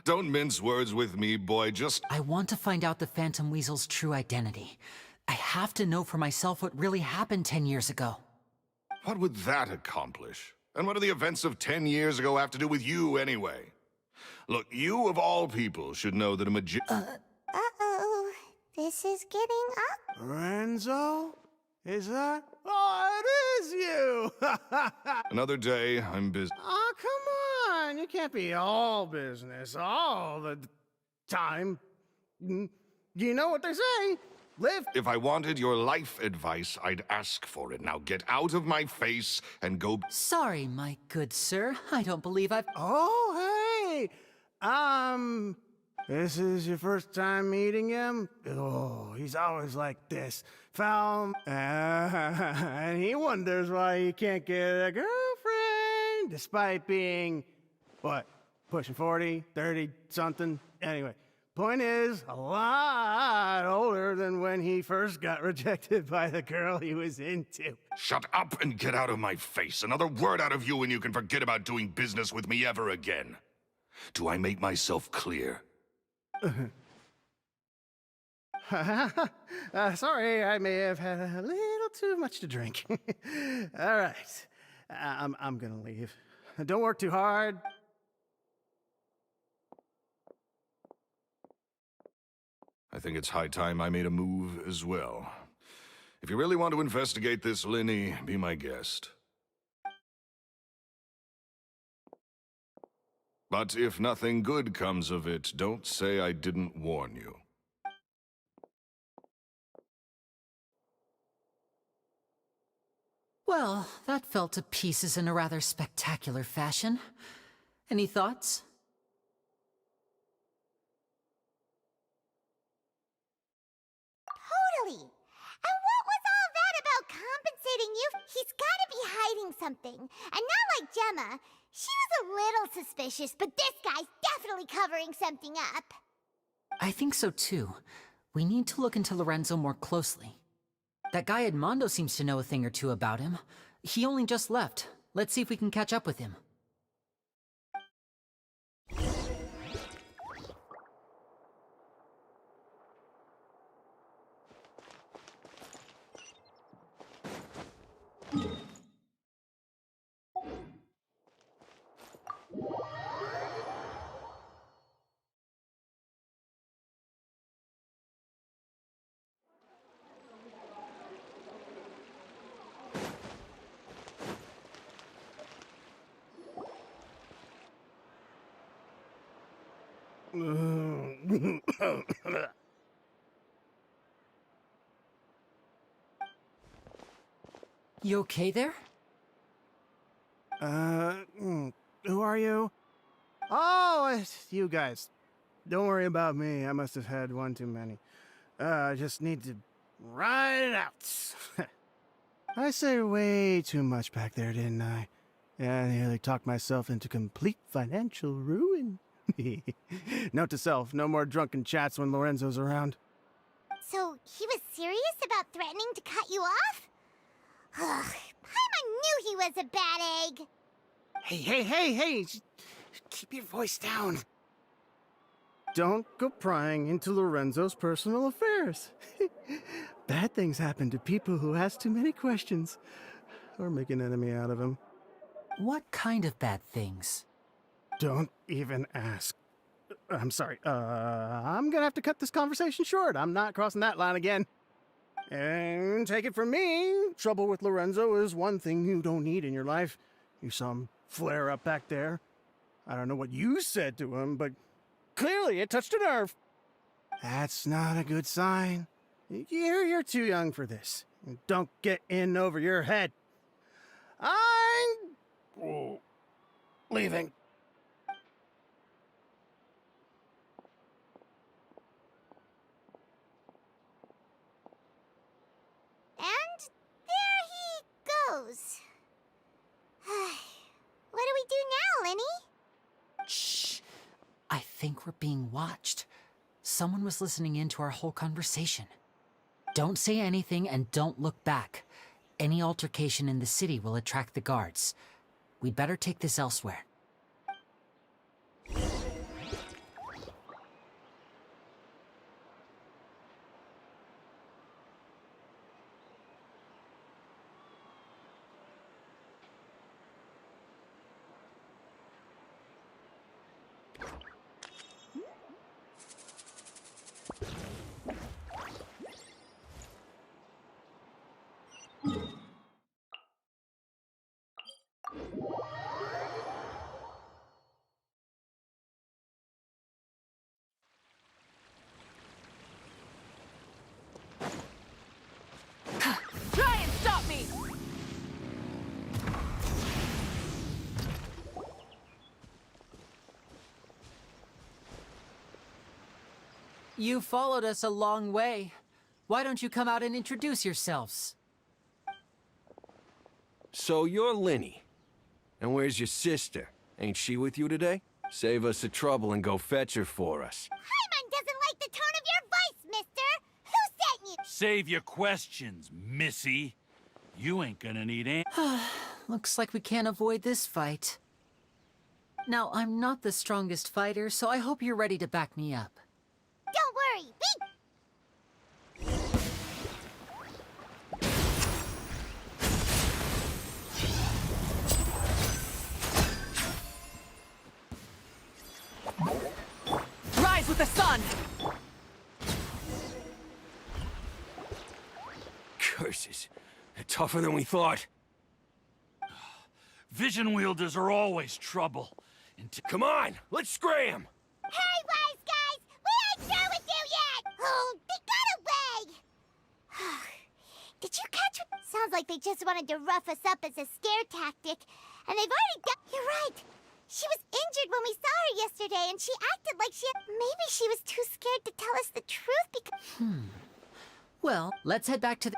Don't mince words with me, boy, just...
I want to find out the Phantom Weasel's true identity. I have to know for myself what really happened 10 years ago.
What would that accomplish? And what do the events of 10 years ago have to do with you, anyway? Look, you of all people should know that a
Uh-oh. This is getting up.
Lorenzo? Is that? Oh, it is you!
Another day, I'm busy.
Oh, come on! You can't be all business all the time. You know what they say. Live.
If I wanted your life advice, I'd ask for it. Now get out of my face and go...
Sorry, my good sir. I don't believe I've...
Oh, hey! This is your first time meeting him? Oh, he's always like this. Foul. And he wonders why he can't get a girlfriend, despite being, what, pushing 40, 30, something? Anyway. Point is, a lot older than when he first got rejected by the girl he was into.
Shut up and get out of my face. Another word out of you and you can forget about doing business with me ever again. Do I make myself clear?
Sorry, I may have had a little too much to drink. All right, I'm gonna leave. Don't work too hard.
I think it's high time I made a move as well. If you really want to investigate this, Linny, be my guest. But if nothing good comes of it, don't say I didn't warn you.
Well, that fell to pieces in a rather spectacular fashion. Any thoughts?
Totally. And something. And not like Gemma. She was a little suspicious, but this guy's definitely covering something up.
I think so too. We need to look into Lorenzo more closely. That guy Edmondo seems to know a thing or two about him. He only just left. Let's see if we can catch up with him. You okay there?
Who are you? Oh, it's you guys. Don't worry about me. I must have had one too many. I just need to ride it out. I said way too much back there, didn't I? Yeah, I nearly talked myself into complete financial ruin. Note to self, no more drunken chats when Lorenzo's around.
So, he was serious about threatening to cut you off? Ugh, Paimon knew he was a bad egg.
Hey! Keep your voice down. Don't go prying into Lorenzo's personal affairs. Bad things happen to people who ask too many questions. Or make an enemy out of him.
What kind of bad things?
Don't even ask. I'm sorry. I'm gonna have to cut this conversation short. I'm not crossing that line again. And take it from me, trouble with Lorenzo is one thing you don't need in your life. You saw him flare up back there. I don't know what you said to him, but clearly it touched a nerve. That's not a good sign. You're too young for this. Don't get in over your head. I'm leaving.
And there he goes. What do we do now, Lenny?
Shh! I think we're being watched. Someone was listening in to our whole conversation. Don't say anything and don't look back. Any altercation in the city will attract the guards. We'd better take this elsewhere.
Try and stop me!
You followed us a long way. Why don't you come out and introduce yourselves?
So you're Linny. And where's your sister? Ain't she with you today? Save us the trouble and go fetch her for us.
Paimon doesn't like the tone of your voice, mister! Who sent you?
Save your questions, missy. You ain't gonna need
Looks like we can't avoid this fight. Now, I'm not the strongest fighter, so I hope you're ready to back me up.
Don't worry,
Rise with the sun!
Curses. They're tougher than we thought.
Vision wielders are always trouble.
Come on, let's scram!
Hey, wise guys! We ain't through with you yet! Oh, they got away! Did you catch what? Sounds like they just wanted to rough us up as a scare tactic. And they've already done. You're right. She was injured when we saw her yesterday, and she acted like maybe she was too scared to tell us the truth because...
Well, let's head back to the...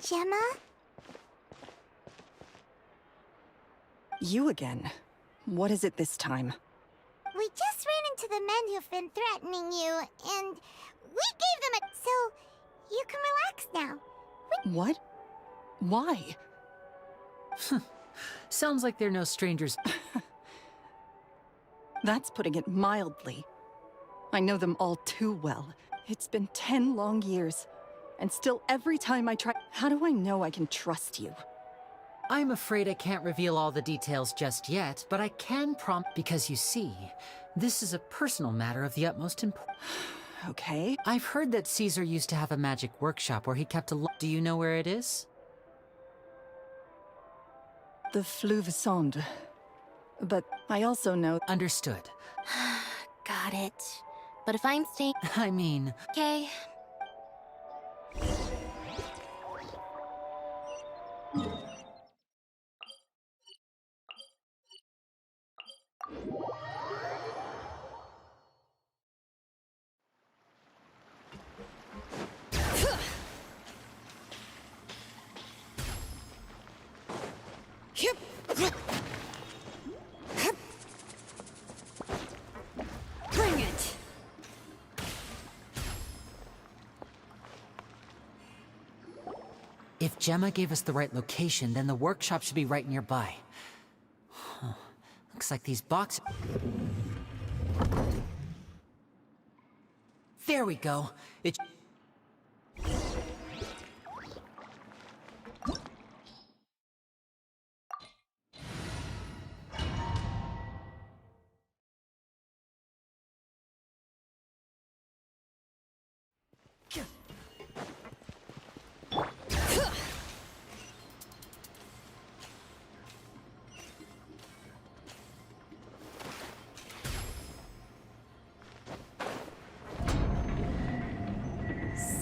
Gemma?
You again. What is it this time?
We just ran into the men who've been threatening you, and we gave them a... So, you can relax now.
What? Why?
Sounds like they're no strangers.
That's putting it mildly. I know them all too well. It's been 10 long years, and still every time I try... How do I know I can trust you?
I'm afraid I can't reveal all the details just yet, but I can prompt because you see, this is a personal matter of the utmost importance.
Okay.
I've heard that Caesar used to have a magic workshop where he kept a Do you know where it is?
The Fleuve Sonde. But I also know...
Understood.
Got it. But if I'm staying...
I mean...
Okay.
Bring it!
If Gemma gave us the right location, then the workshop should be right nearby. Huh. Looks like these boxes... There we go. It...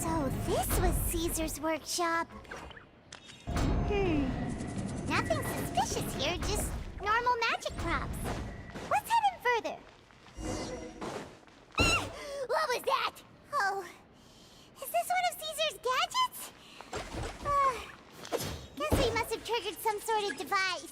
So this was Caesar's workshop. Nothing suspicious here, just normal magic props. Let's head in further. What was that? Oh, is this one of Caesar's gadgets? Guess we must have triggered some sort of device.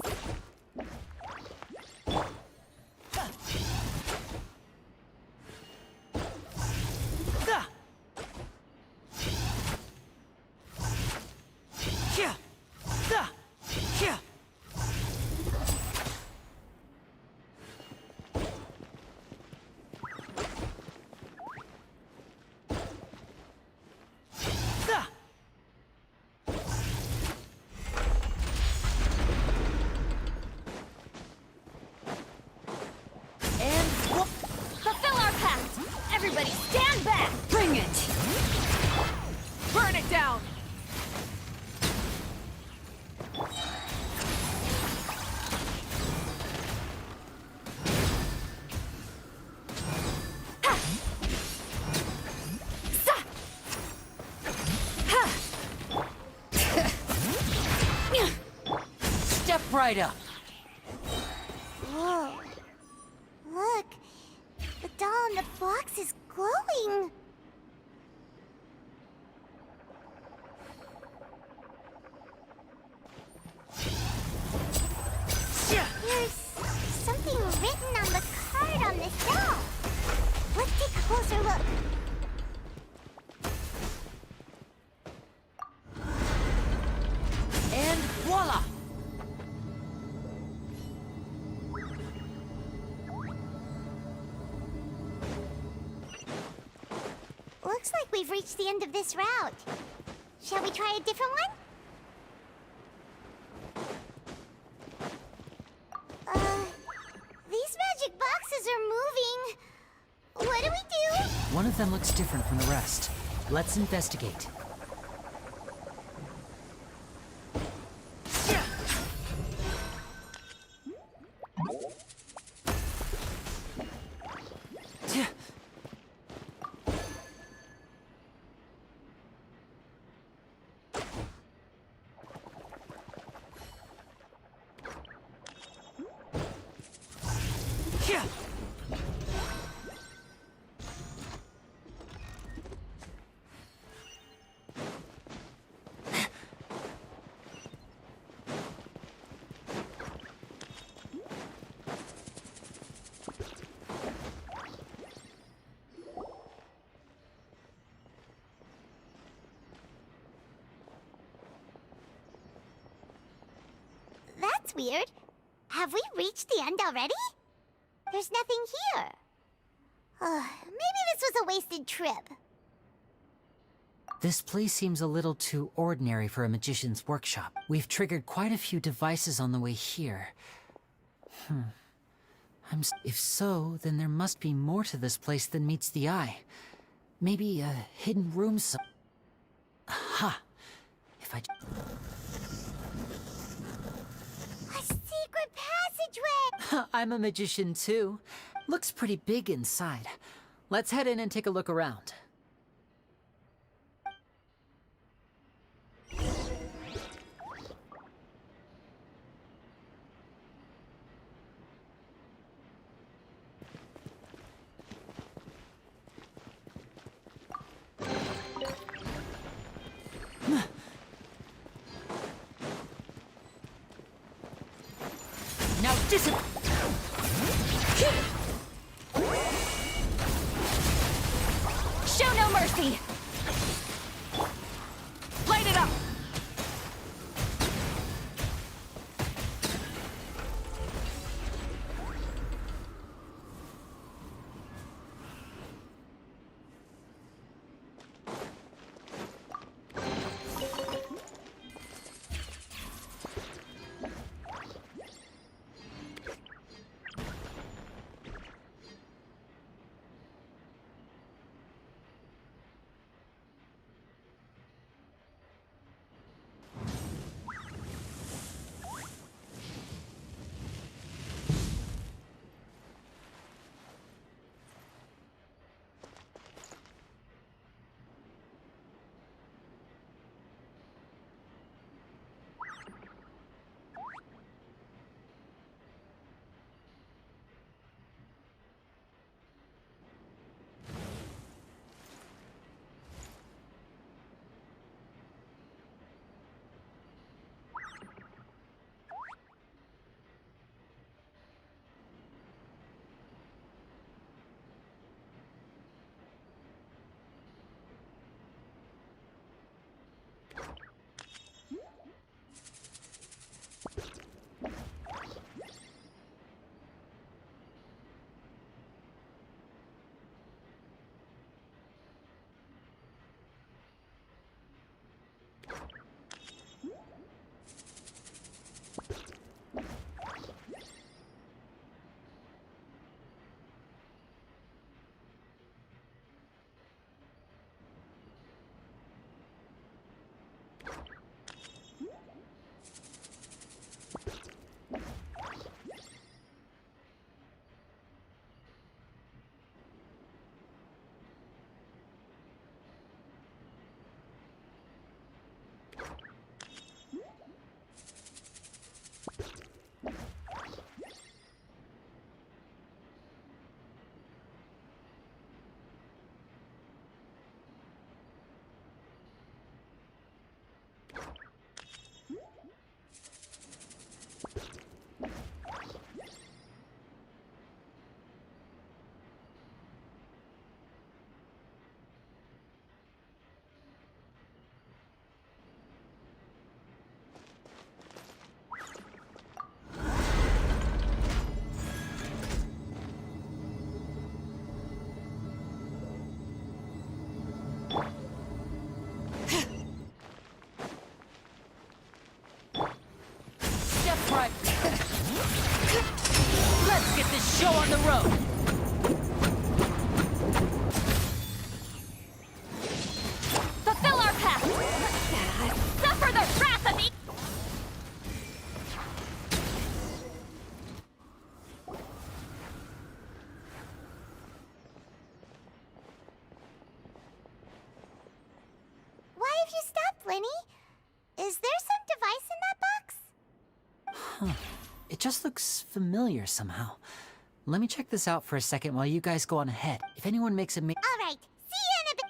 Fulfill our pact! Everybody stand back! Bring it! Burn it down!
Step right up!
Whoa. Look, the doll in the box is glowing. There's something written on the card on this doll. Let's take a closer look.
And voila!
Looks like we've reached the end of this route. Shall we try a different one? These magic boxes are moving. What do we do?
One of them looks different from the rest. Let's investigate.
That's weird. Have we reached the end already? There's nothing here. Maybe this was a wasted trip.
This place seems a little too ordinary for a magician's workshop. We've triggered quite a few devices on the way here. If so, then there must be more to this place than meets the eye. Maybe a hidden room Aha! If I...
A secret passageway!
I'm a magician too. Looks pretty big inside. Let's head in and take a look around. Now
Show no mercy! Light it up!
Let's get this show on the road!
Fulfill our path! Suffer the wrath of
Why have you stopped, Lenny? Is there some device in that box?
Huh. It just looks familiar somehow. Let me check this out for a second while you guys go on ahead. If anyone makes a
All right, see you in a bit.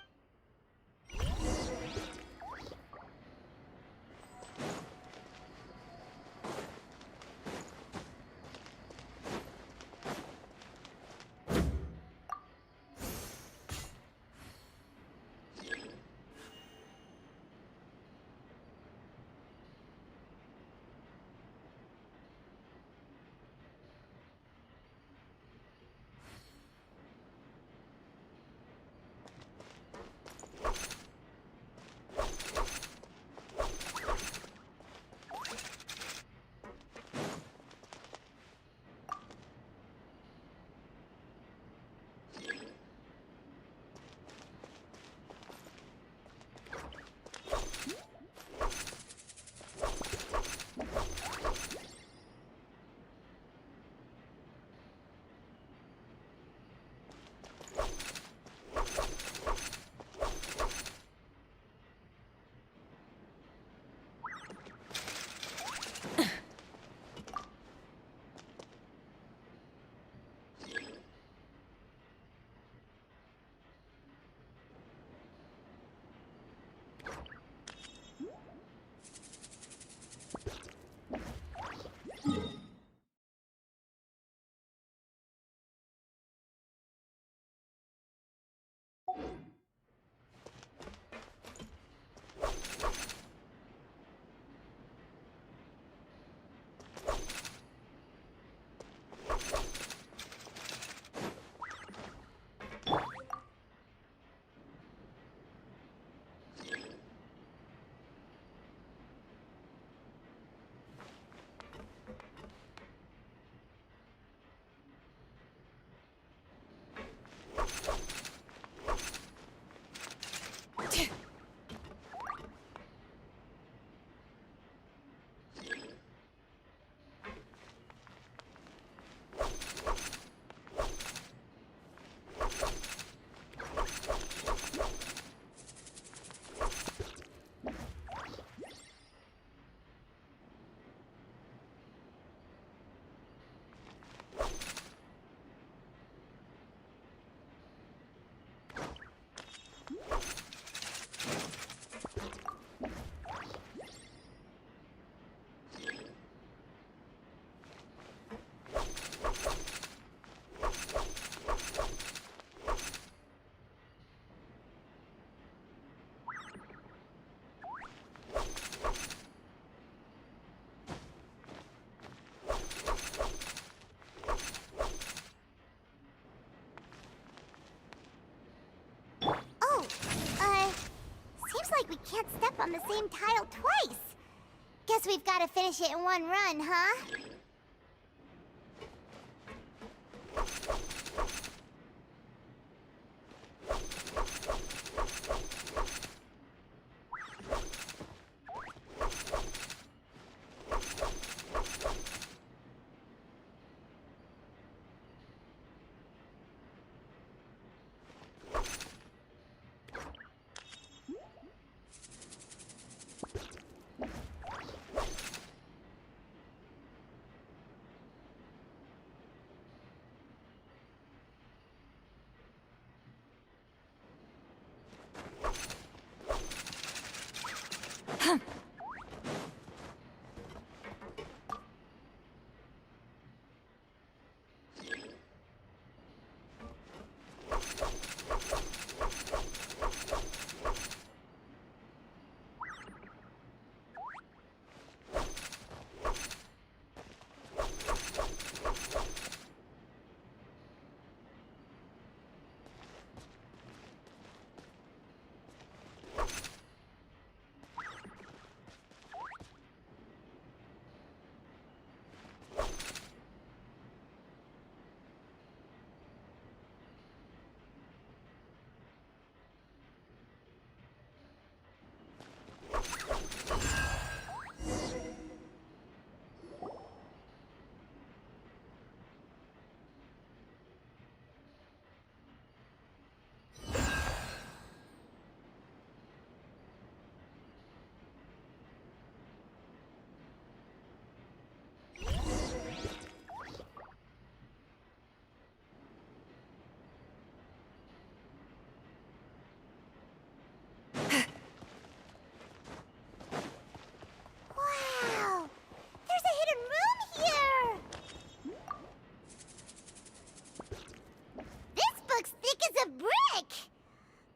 can't step on the same tile twice. Guess we've got to finish it in one run, huh?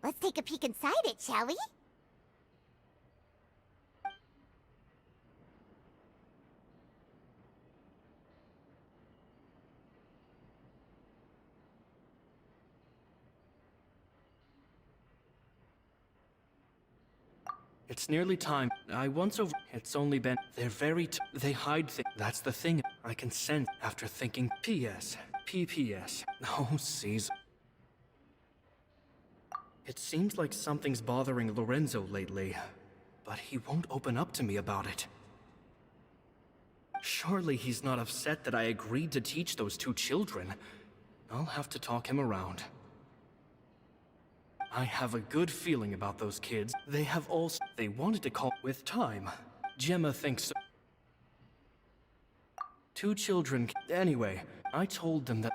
Let's take a peek inside it, shall we?
It's nearly time. I once over. It's only been. They're very. They hide things. That's the thing. I can sense after thinking. P.S. P.P.S. Oh, Caesar. It seems like something's bothering Lorenzo lately, but he won't open up to me about it. Surely he's not upset that I agreed to teach those two children. I'll have to talk him around. I have a good feeling about those kids. They have also... They wanted to call with time. Gemma thinks so. Two children... Anyway, I told them that...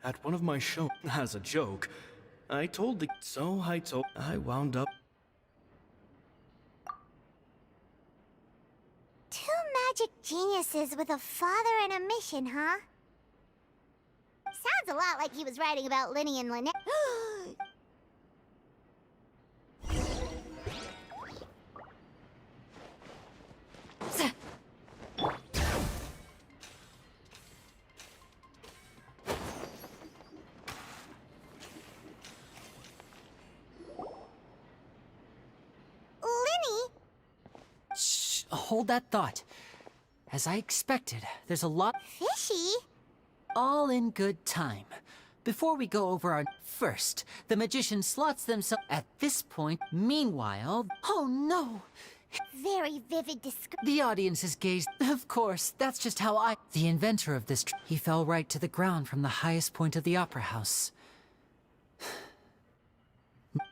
At one of my shows, as a joke, I told the... So I wound up...
Two magic geniuses with a father and a mission, huh? Sounds a lot like he was writing about Linny and Lynette.
Shh, hold that thought. As I expected, there's a lot...
Fishy?
All in good time. Before we go over our... First, the magician slots themselves at this point. Meanwhile... Oh no!
Very vivid description.
The audience is gazed... Of course, that's just how I... The inventor of this... He fell right to the ground from the highest point of the opera house.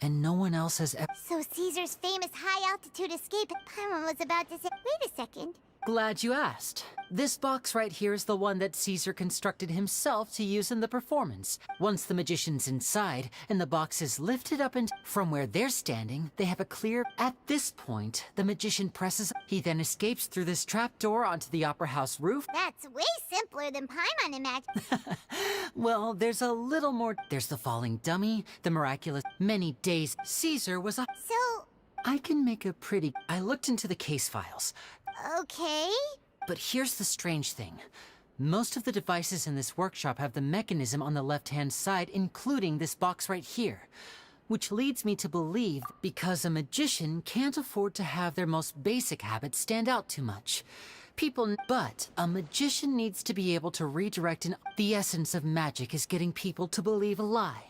And no one else has ever...
So Caesar's famous high-altitude escape... Paimon was about to say... Wait a second.
Glad you asked. This box right here is the one that Caesar constructed himself to use in the performance. Once the magician's inside, and the box is lifted up and from where they're standing, they have a clear... At this point, the magician presses... He then escapes through this trapdoor onto the opera house roof.
That's way simpler than Paimon imagined.
Well, there's a little more... There's the falling dummy, the miraculous... Many days... Caesar was a...
So...
I can make a pretty... I looked into the case files.
Okay.
But here's the strange thing. Most of the devices in this workshop have the mechanism on the left-hand side, including this box right here. Which leads me to believe because a magician can't afford to have their most basic habits stand out too much. But a magician needs to be able to redirect the essence of magic is getting people to believe a lie.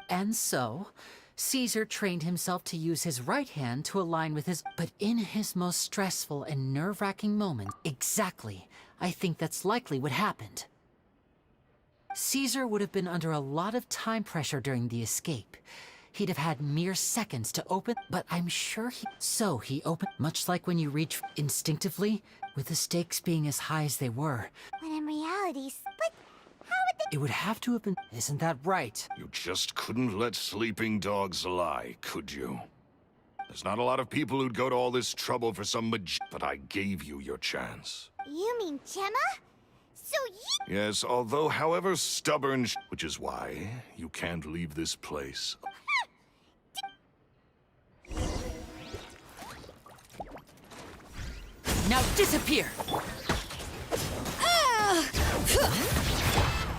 And so, Caesar trained himself to use his right hand to align with his, but in his most stressful and nerve-wracking moments, exactly, I think that's likely what happened. Caesar would have been under a lot of time pressure during the escape. He'd have had mere seconds to open, but I'm sure he opened, much like when you reach instinctively, with the stakes being as high as they were.
When in reality, but how would they—
It would have to have been, isn't that right?
You just couldn't let sleeping dogs lie, could you? There's not a lot of people who'd go to all this trouble for some but I gave you your chance.
You mean Gemma? So you—
Yes, although however stubborn which is why you can't leave this place.
Now disappear!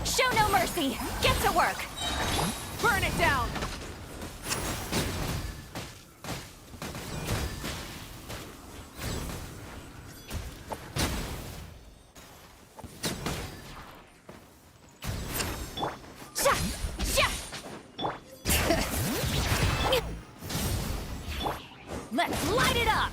Show no mercy! Get to work! Burn it down! Let's light it up!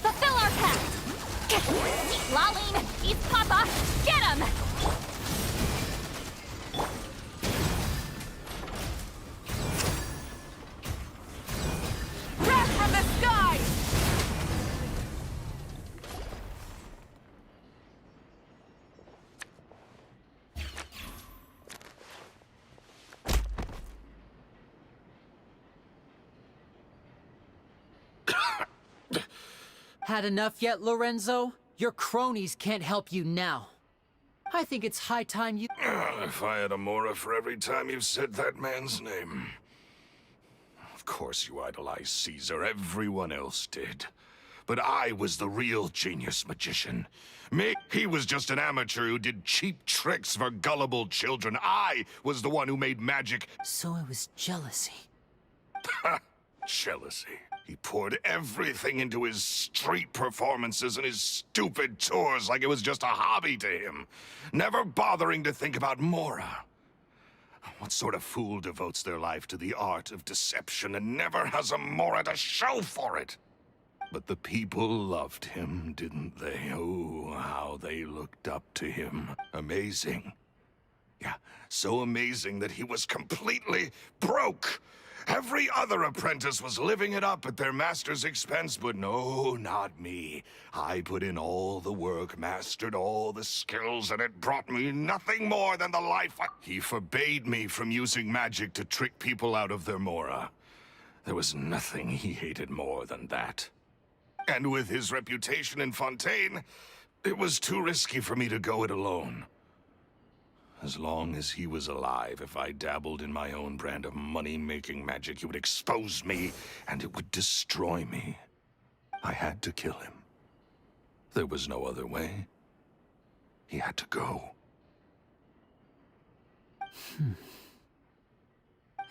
Fulfill our pact! Citlali, he's Papa! Get him! Wrath from the sky!
Had enough yet, Lorenzo? Your cronies can't help you now. I think it's high time you...
If I had a Mora for every time you've said that man's name. Of course you idolize Caesar, everyone else did. But I was the real genius magician. Me, he was just an amateur who did cheap tricks for gullible children. I was the one who made magic.
So it was jealousy.
Jealousy. He poured everything into his street performances and his stupid tours like it was just a hobby to him, never bothering to think about Mora. What sort of fool devotes their life to the art of deception and never has a Mora to show for it? But the people loved him, didn't they? Oh, how they looked up to him. Amazing. Yeah, so amazing that he was completely broke. Every other apprentice was living it up at their master's expense, but no, not me. I put in all the work, mastered all the skills, and it brought me nothing more than the life He forbade me from using magic to trick people out of their Mora. There was nothing he hated more than that. And with his reputation in Fontaine, it was too risky for me to go it alone. As long as he was alive, if I dabbled in my own brand of money-making magic, he would expose me, and it would destroy me. I had to kill him. There was no other way. He had to go.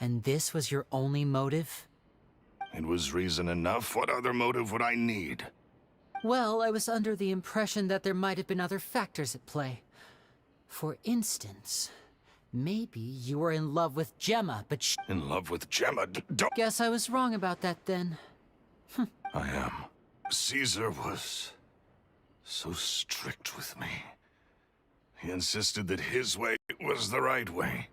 And this was your only motive?
It was reason enough. What other motive would I need?
Well, I was under the impression that there might have been other factors at play. For instance, maybe you were in love with Gemma, but
In love with Gemma? Don't...
Guess I was wrong about that then.
I am. Caesar was so strict with me. He insisted that his way was the right way.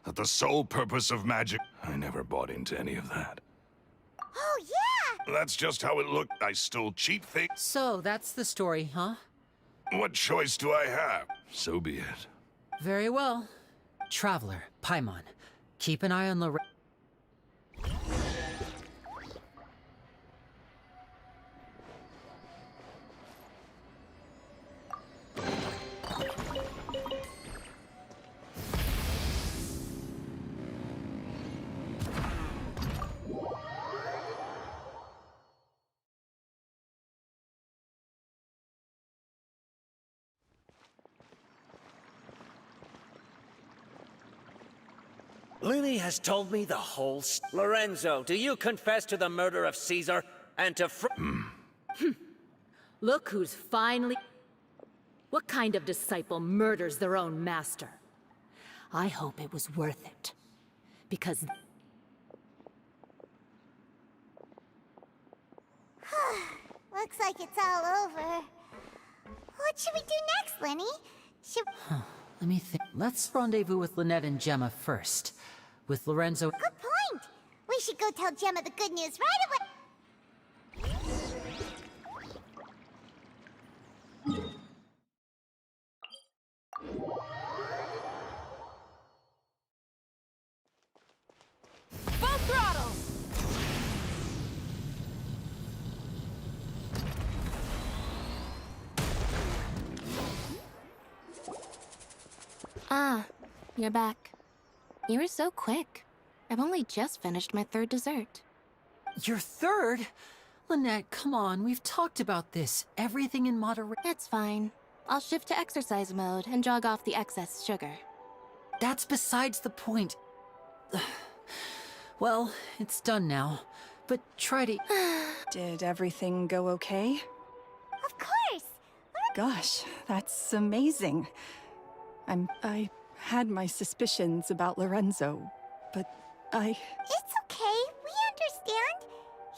That the sole purpose of magic... I never bought into any of that.
Oh, yeah!
That's just how it looked. I stole cheap things.
So, that's the story, huh?
What choice do I have? So be it.
Very well. Traveler, Paimon, keep an eye on Lorenzo.
Lily has told me the whole Lorenzo, do you confess to the murder of Caesar and to
Look who's finally... What kind of disciple murders their own master? I hope it was worth it. Because...
Looks like it's all over. What should we do next, Lenny? Should...
Let me think. Let's rendezvous with Lynette and Gemma first. With Lorenzo...
Good point! We should go tell Gemma the good news right away!
Full throttle!
Ah, you're back. You were so quick. I've only just finished my third dessert.
Your third? Lynette, come on, we've talked about this. Everything in moderation.
It's fine. I'll shift to exercise mode and jog off the excess sugar.
That's besides the point. Well, it's done now. But try to...
Did everything go okay?
Of course!
Gosh, that's amazing. I had my suspicions about Lorenzo, but
It's okay, we understand.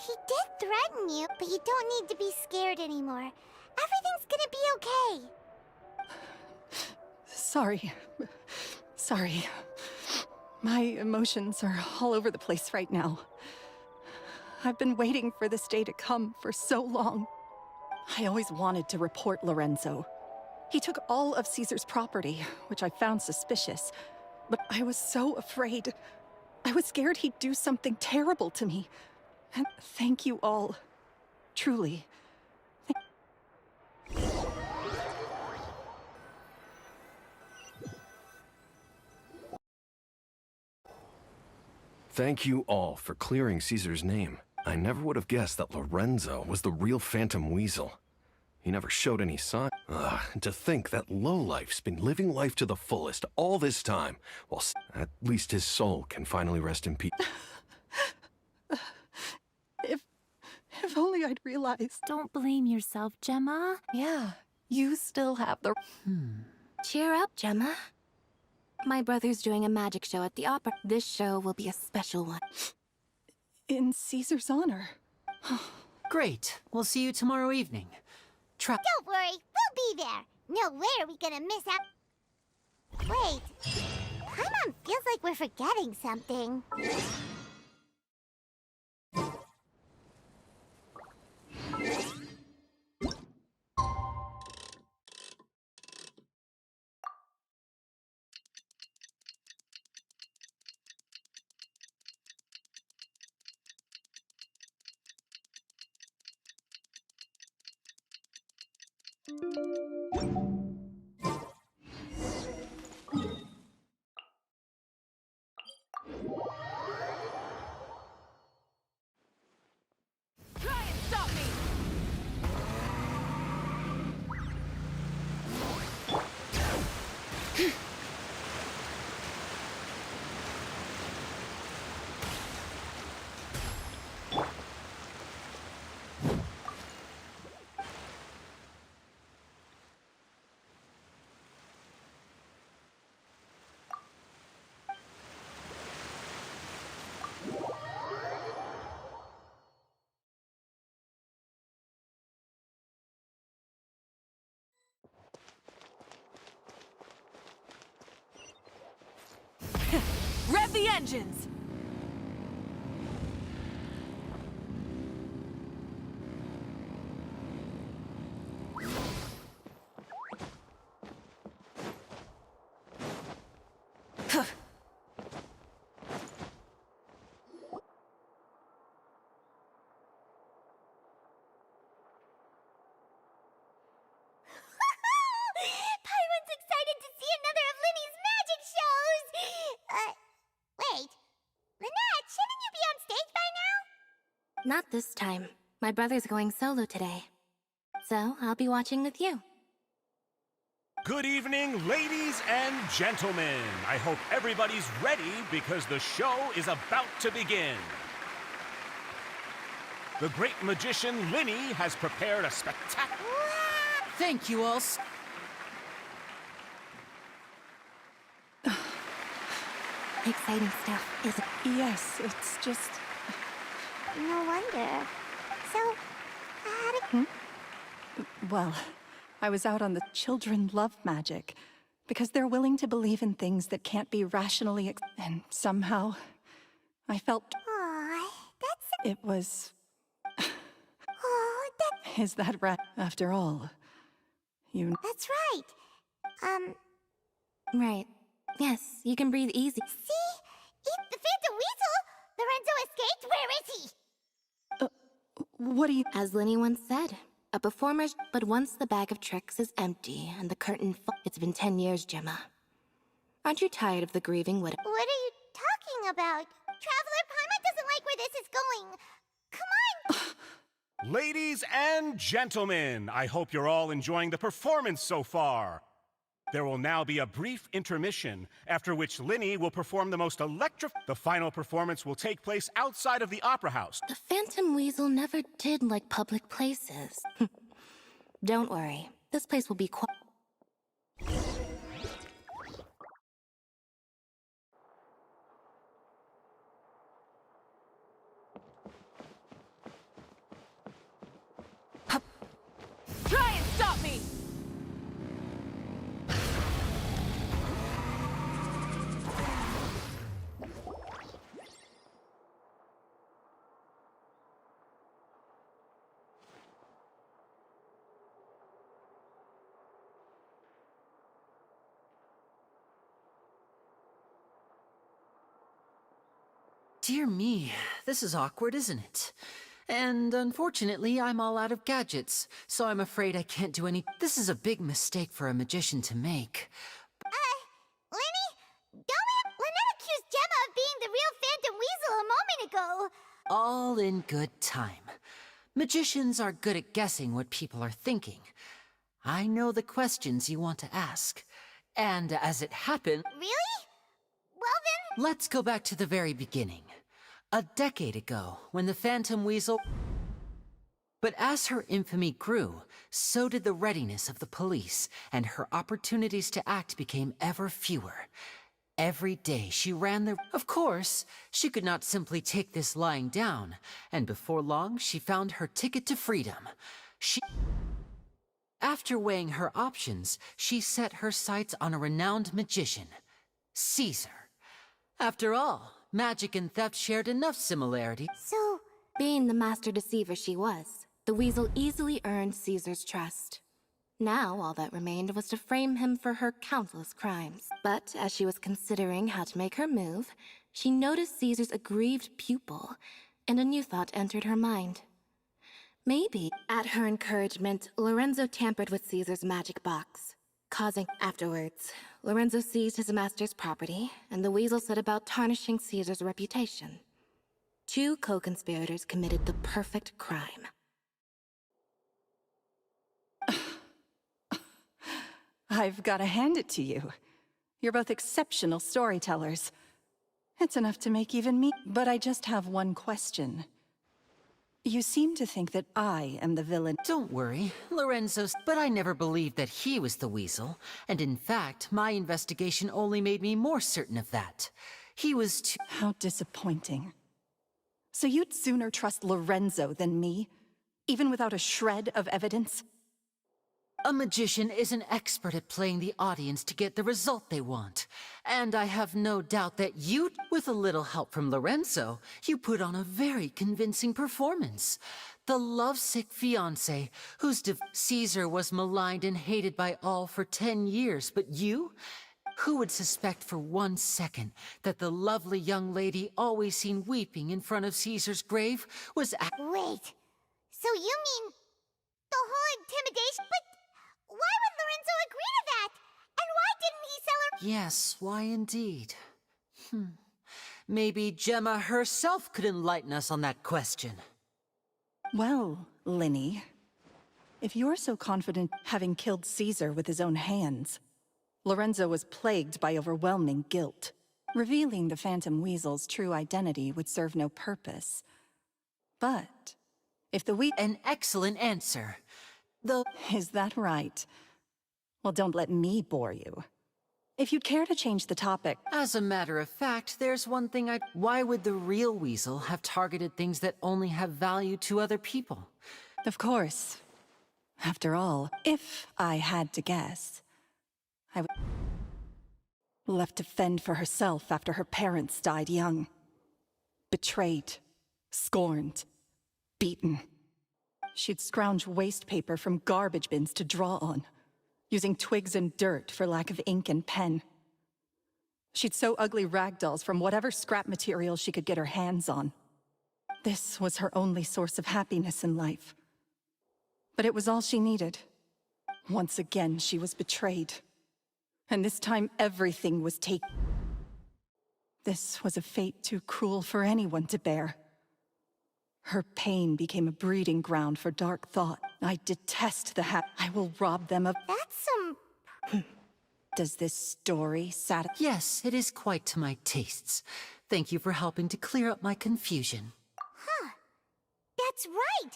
He did threaten you, but you don't need to be scared anymore. Everything's gonna be okay.
Sorry. Sorry. My emotions are all over the place right now. I've been waiting for this day to come for so long. I always wanted to report Lorenzo. He took all of Caesar's property, which I found suspicious. But I was so afraid. I was scared he'd do something terrible to me. And thank you all. Truly.
Thank you all for clearing Caesar's name. I never would have guessed that Lorenzo was the real Phantom Weasel. He never showed any sign. To think that lowlife's been living life to the fullest all this time, while at least his soul can finally rest in peace.
If only I'd realized.
Don't blame yourself, Gemma.
Yeah, you still have the...
Cheer up, Gemma. My brother's doing a magic show at the opera. This show will be a special one.
In Caesar's honor.
Great. We'll see you tomorrow evening.
Don't worry, we'll be there. No way are we gonna miss out. Wait, Paimon feels like we're forgetting something.
Try and stop me!
Rev the engines!
Paimon's excited to see another of Linny's magic shows! Wait. Lynette, shouldn't you be on stage by now?
Not this time. My brother's going solo today. So, I'll be watching with you.
Good evening, ladies and gentlemen. I hope everybody's ready because the show is about to begin. The great magician Linny has prepared a spectacular...
Thank you all.
Exciting stuff, isn't it?
Yes, it's just...
No wonder. So, how did...
Well, I was out on the children love magic because they're willing to believe in things that can't be rationally and somehow I felt...
Aw, that's...
It was...
Oh, that...
Is that right? After all, you...
That's right.
Right. Yes, you can breathe easy.
See? The Phantom Weasel! Lorenzo escaped? Where is he?
What do you...
As Linny once said, a performer's... But once the bag of tricks is empty and the curtain it's been 10 years, Gemma. Aren't you tired of the grieving widow?
What are you talking about? Traveler, Paimon doesn't like where this is going. Come on!
Ladies and gentlemen, I hope you're all enjoying the performance so far. There will now be a brief intermission, after which Linny will perform the most The final performance will take place outside of the Opera House.
The Phantom Weasel never did like public places. Don't worry, this place will be quiet.
Try and stop me!
Dear me, this is awkward, isn't it? And unfortunately, I'm all out of gadgets, so I'm afraid I can't do any... This is a big mistake for a magician to make.
Linny? Don't Lynette accused Gemma of being the real Phantom Weasel
All in good time. Magicians are good at guessing what people are thinking. I know the questions you want to ask. And as it happened...
Really? Well then...
Let's go back to the very beginning. A decade ago, when the Phantom Weasel... But as her infamy grew, so did the readiness of the police, and her opportunities to act became ever fewer. Every day she ran the... Of course, she could not simply take this lying down, and before long she found her ticket to freedom. After weighing her options, she set her sights on a renowned magician, Caesar. After all, magic and theft shared enough similarity.
So, being the master deceiver she was, the weasel easily earned Caesar's trust. Now, all that remained was to frame him for her countless crimes. But as she was considering how to make her move, she noticed Caesar's aggrieved pupil, and a new thought entered her mind. Maybe, at her encouragement, Lorenzo tampered with Caesar's magic box, causing... Afterwards, Lorenzo seized his master's property, and the weasel set about tarnishing Caesar's reputation. Two co-conspirators committed the perfect crime.
I've got to hand it to you. You're both exceptional storytellers. It's enough to make even me... But I just have one question. You seem to think that I am the villain.
Don't worry, Lorenzo's... But I never believed that he was the weasel. And in fact, my investigation only made me more certain of that. He was too...
How disappointing. So you'd sooner trust Lorenzo than me? Even without a shred of evidence?
A magician is an expert at playing the audience to get the result they want. And I have no doubt that you, with a little help from Lorenzo, you put on a very convincing performance. The lovesick fiancé, whose Caesar was maligned and hated by all for 10 years, but you? Who would suspect for 1 second that the lovely young lady always seen weeping in front of Caesar's grave was...
Wait, so you mean the whole intimidation? But why would Lorenzo agree to that? And why didn't he sell her?
Yes, why indeed? Maybe Gemma herself could enlighten us on that question.
Well, Linny, if you're so confident having killed Caesar with his own hands, Lorenzo was plagued by overwhelming guilt. Revealing the Phantom Weasel's true identity would serve no purpose. But if the
An excellent answer.
Is that right? Well, don't let me bore you. If you'd care to change the topic...
As a matter of fact, there's one thing I'd... Why would the real weasel have targeted things that only have value to other people?
Of course. After all, if I had to guess, I would... Left to fend for herself after her parents died young. Betrayed, scorned, beaten. She'd scrounge waste paper from garbage bins to draw on, using twigs and dirt for lack of ink and pen. She'd sew ugly rag dolls from whatever scrap material she could get her hands on. This was her only source of happiness in life. But it was all she needed. Once again, she was betrayed. And this time, everything was taken. This was a fate too cruel for anyone to bear. Her pain became a breeding ground for dark thought. I detest the I will rob them of...
That's some...
Does this story satisfy...
Yes, it is quite to my tastes. Thank you for helping to clear up my confusion.
Huh. That's right.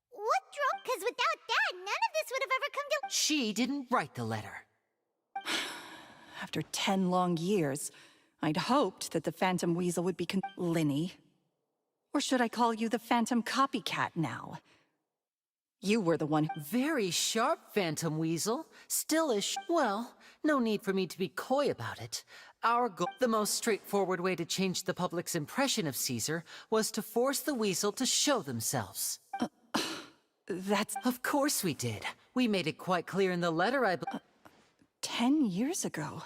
What drove... Because without that, none of this would have ever come to...
She didn't write the letter.
After 10 long years, I'd hoped that the Phantom Weasel would be Linny. Or should I call you the Phantom Copycat now? You were the one...
Very sharp, Phantom Weasel. Still-ish. Well, no need for me to be coy about it. Our goal, the most straightforward way to change the public's impression of Caesar, was to force the Weasel to show themselves.
That's...
Of course we did. We made it quite clear in the letter
10 years ago?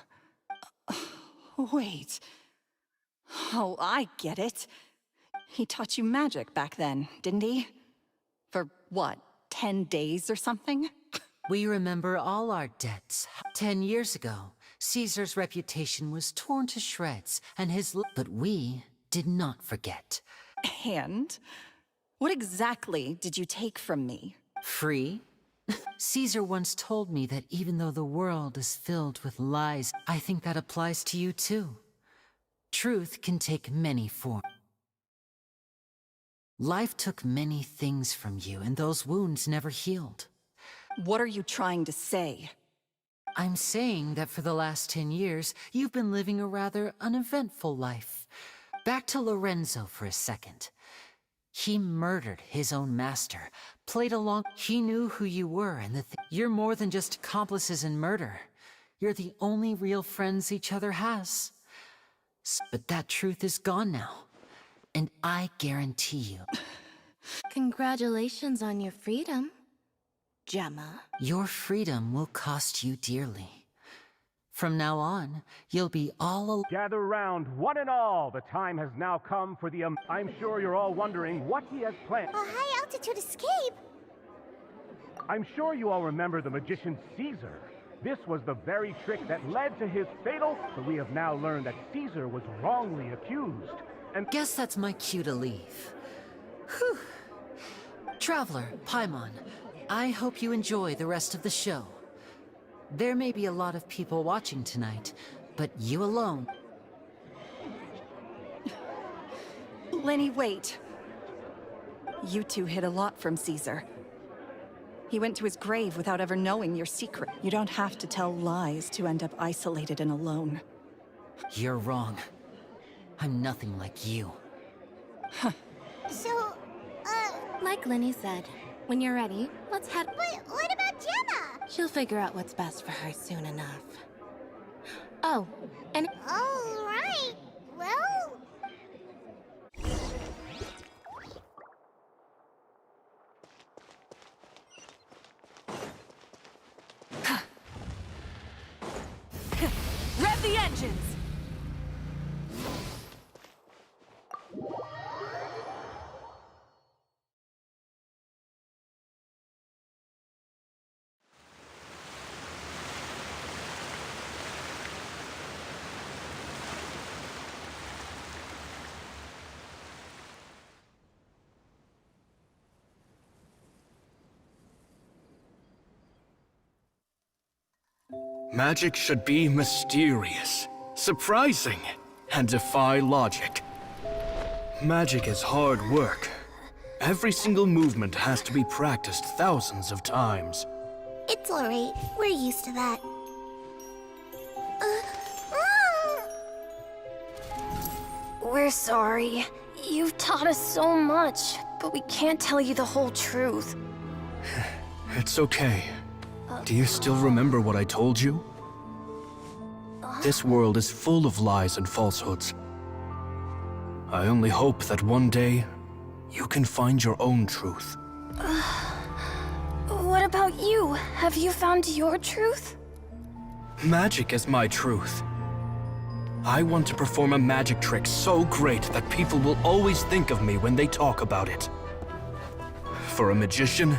Wait. Oh, I get it. He taught you magic back then, didn't he? For what, 10 days or something?
We remember all our debts. 10 years ago, Caesar's reputation was torn to shreds, and his... But we did not forget.
And? What exactly did you take from me?
Free? Caesar once told me that even though the world is filled with lies, I think that applies to you too. Truth can take many forms. Life took many things from you, and those wounds never healed.
What are you trying to say?
I'm saying that for the last 10 years, you've been living a rather uneventful life. Back to Lorenzo for a second. He murdered his own master, played along. He knew who you were, and you're more than just accomplices in murder. You're the only real friends each other has. But that truth is gone now, and I guarantee you.
Congratulations on your freedom, Gemma.
Your freedom will cost you dearly. From now on, you'll be all alone.
Gather round, one and all. The time has now come for the I'm sure you're all wondering what he has planned.
A high-altitude escape?
I'm sure you all remember the magician Caesar. This was the very trick that led to his fatal... So we have now learned that Caesar was wrongly accused. And
guess that's my cue to leave. Whew. Traveler, Paimon, I hope you enjoy the rest of the show. There may be a lot of people watching tonight, but you alone.
Lenny, wait. You two hid a lot from Caesar. He went to his grave without ever knowing your secret. You don't have to tell lies to end up isolated and alone.
You're wrong. I'm nothing like you.
So,
Like Lenny said, when you're ready, let's head...
But what about Gemma?
She'll figure out what's best for her soon enough. Oh, and...
All right. Well...
Rev the engines!
Magic should be mysterious, surprising, and defy logic. Magic is hard work. Every single movement has to be practiced thousands of times.
It's alright. We're used to that.
We're sorry. You've taught us so much, but we can't tell you the whole truth.
It's okay. Do you still remember what I told you? This world is full of lies and falsehoods. I only hope that one day, you can find your own truth.
What about you? Have you found your truth?
Magic is my truth. I want to perform a magic trick so great that people will always think of me when they talk about it. For a magician,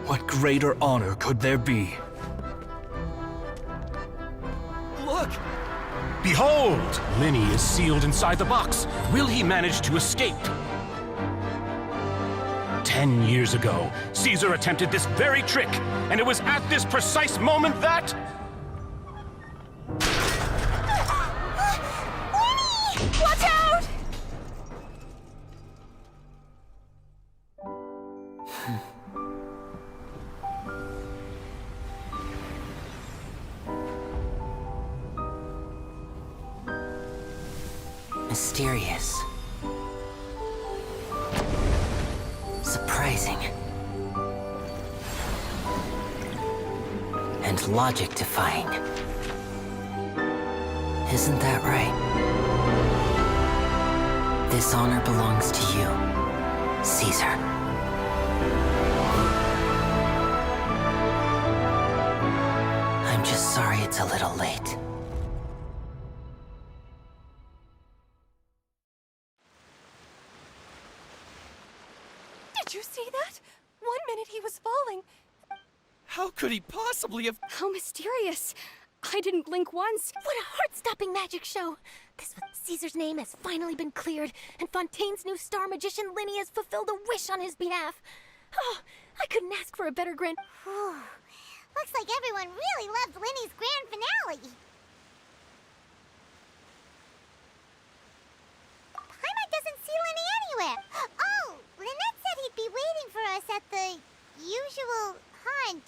what greater honor could there be?
Look! Behold! Lenny is sealed inside the box. Will he manage to escape? 10 years ago, Caesar attempted this very trick, and it was at this precise moment that...
Lenny! Watch out!
Mysterious. Surprising. And logic-defying. Isn't that right? This honor belongs to you, Caesar. I'm just sorry it's a little late.
Did you see that? 1 minute he was falling.
How could he possibly have...
How mysterious. I didn't blink once.
What a heart-stopping magic show. This was
Caesar's name has finally been cleared, and Fontaine's new star magician Linny has fulfilled a wish on his behalf. Oh, I couldn't ask for a better grand...
Looks like everyone really loved Linny's grand finale. Paimon doesn't see Linny anywhere. Oh, Lynette said he'd be waiting for us at the usual hunt.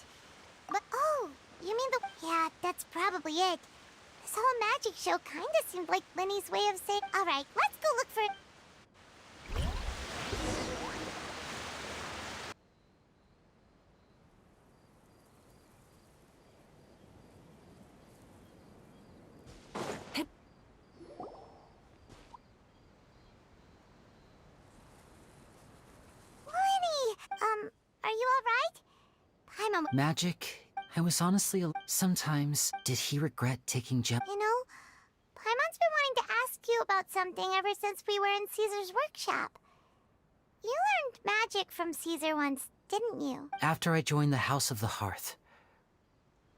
But, oh, you mean the... Yeah, that's probably it. This whole magic show kinda seemed like Linny's way of saying, alright, let's go look for... Linny! Are you alright? Paimon...
Magic? I was honestly sometimes, did he regret taking Gem?
You know, Paimon's been wanting to ask you about something ever since we were in Caesar's workshop. You learned magic from Caesar once, didn't you?
After I joined the House of the Hearth.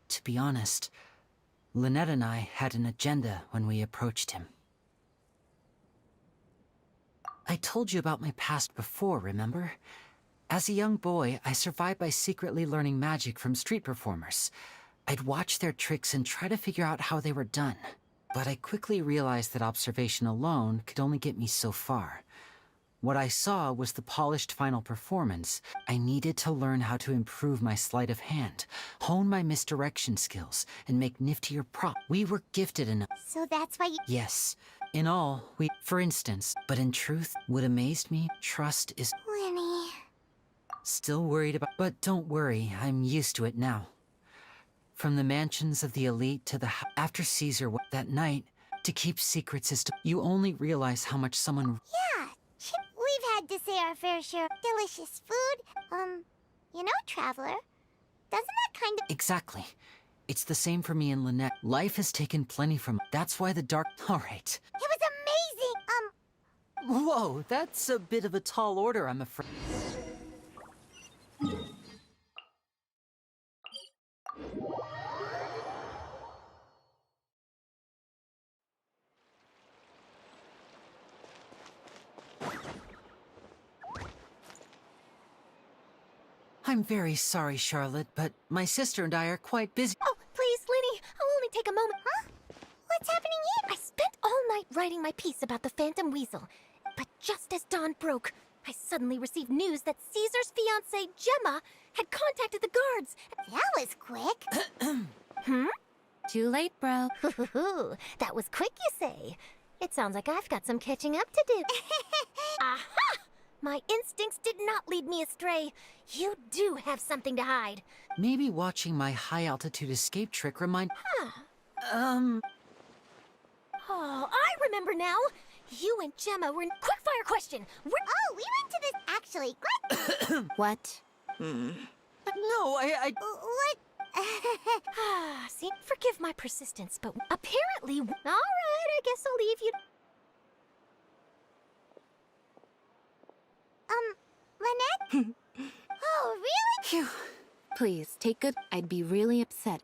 To be honest, Lynette and I had an agenda when we approached him. I told you about my past before, remember? As a young boy, I survived by secretly learning magic from street performers. I'd watch their tricks and try to figure out how they were done. But I quickly realized that observation alone could only get me so far. What I saw was the polished final performance. I needed to learn how to improve my sleight of hand, hone my misdirection skills, and make niftier props. We were gifted enough.
So that's why you...
Yes. In all, for instance, but in truth, what amazed me, trust is...
Linny...
Still worried about... But don't worry, I'm used to it now. From the mansions of the elite to the... After Caesar, that night, to keep secrets is to... You only realize how much someone...
Yeah, we've had to say our fair share of delicious food. You know, Traveler, doesn't that kind of...
Exactly. It's the same for me and Lynette. Life has taken plenty from... That's why the dark... Alright.
It was amazing!
Whoa, that's a bit of a tall order, I'm afraid. I'm very sorry, Charlotte, but my sister and I are quite busy.
Oh, please, Linny, I'll only take a moment.
Huh? What's happening here?
I spent all night writing my piece about the Phantom Weasel. But just as dawn broke, I suddenly received news that Caesar's fiancée, Gemma, had contacted the guards.
That was quick.
Too late, bro.
That was quick, you say? It sounds like I've got some catching up to do. Aha! My instincts did not lead me astray. You do have something to hide.
Maybe watching my high-altitude escape trick remind...
Oh, I remember now. You and Gemma were in... Quickfire question.
Oh, we went to this... Actually,
What?
No, I...
What?
See, forgive my persistence, but apparently... All right, I guess I'll leave you...
Lynette? Oh, really?
Phew. Please, take good... I'd be really upset.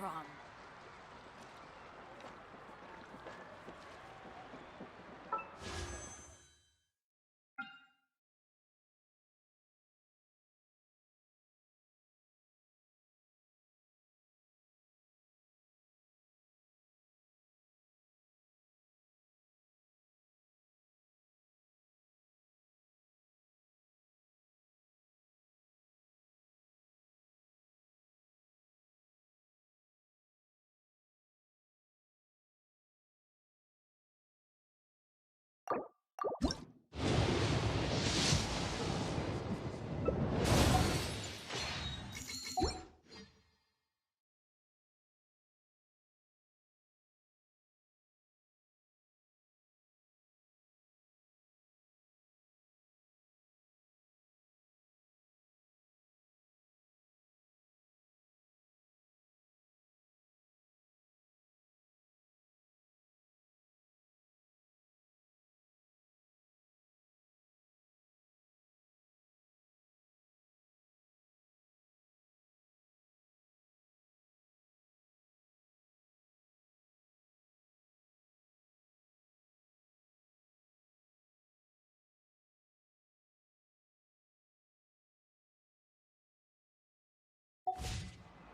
from.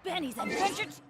Benny's adventure.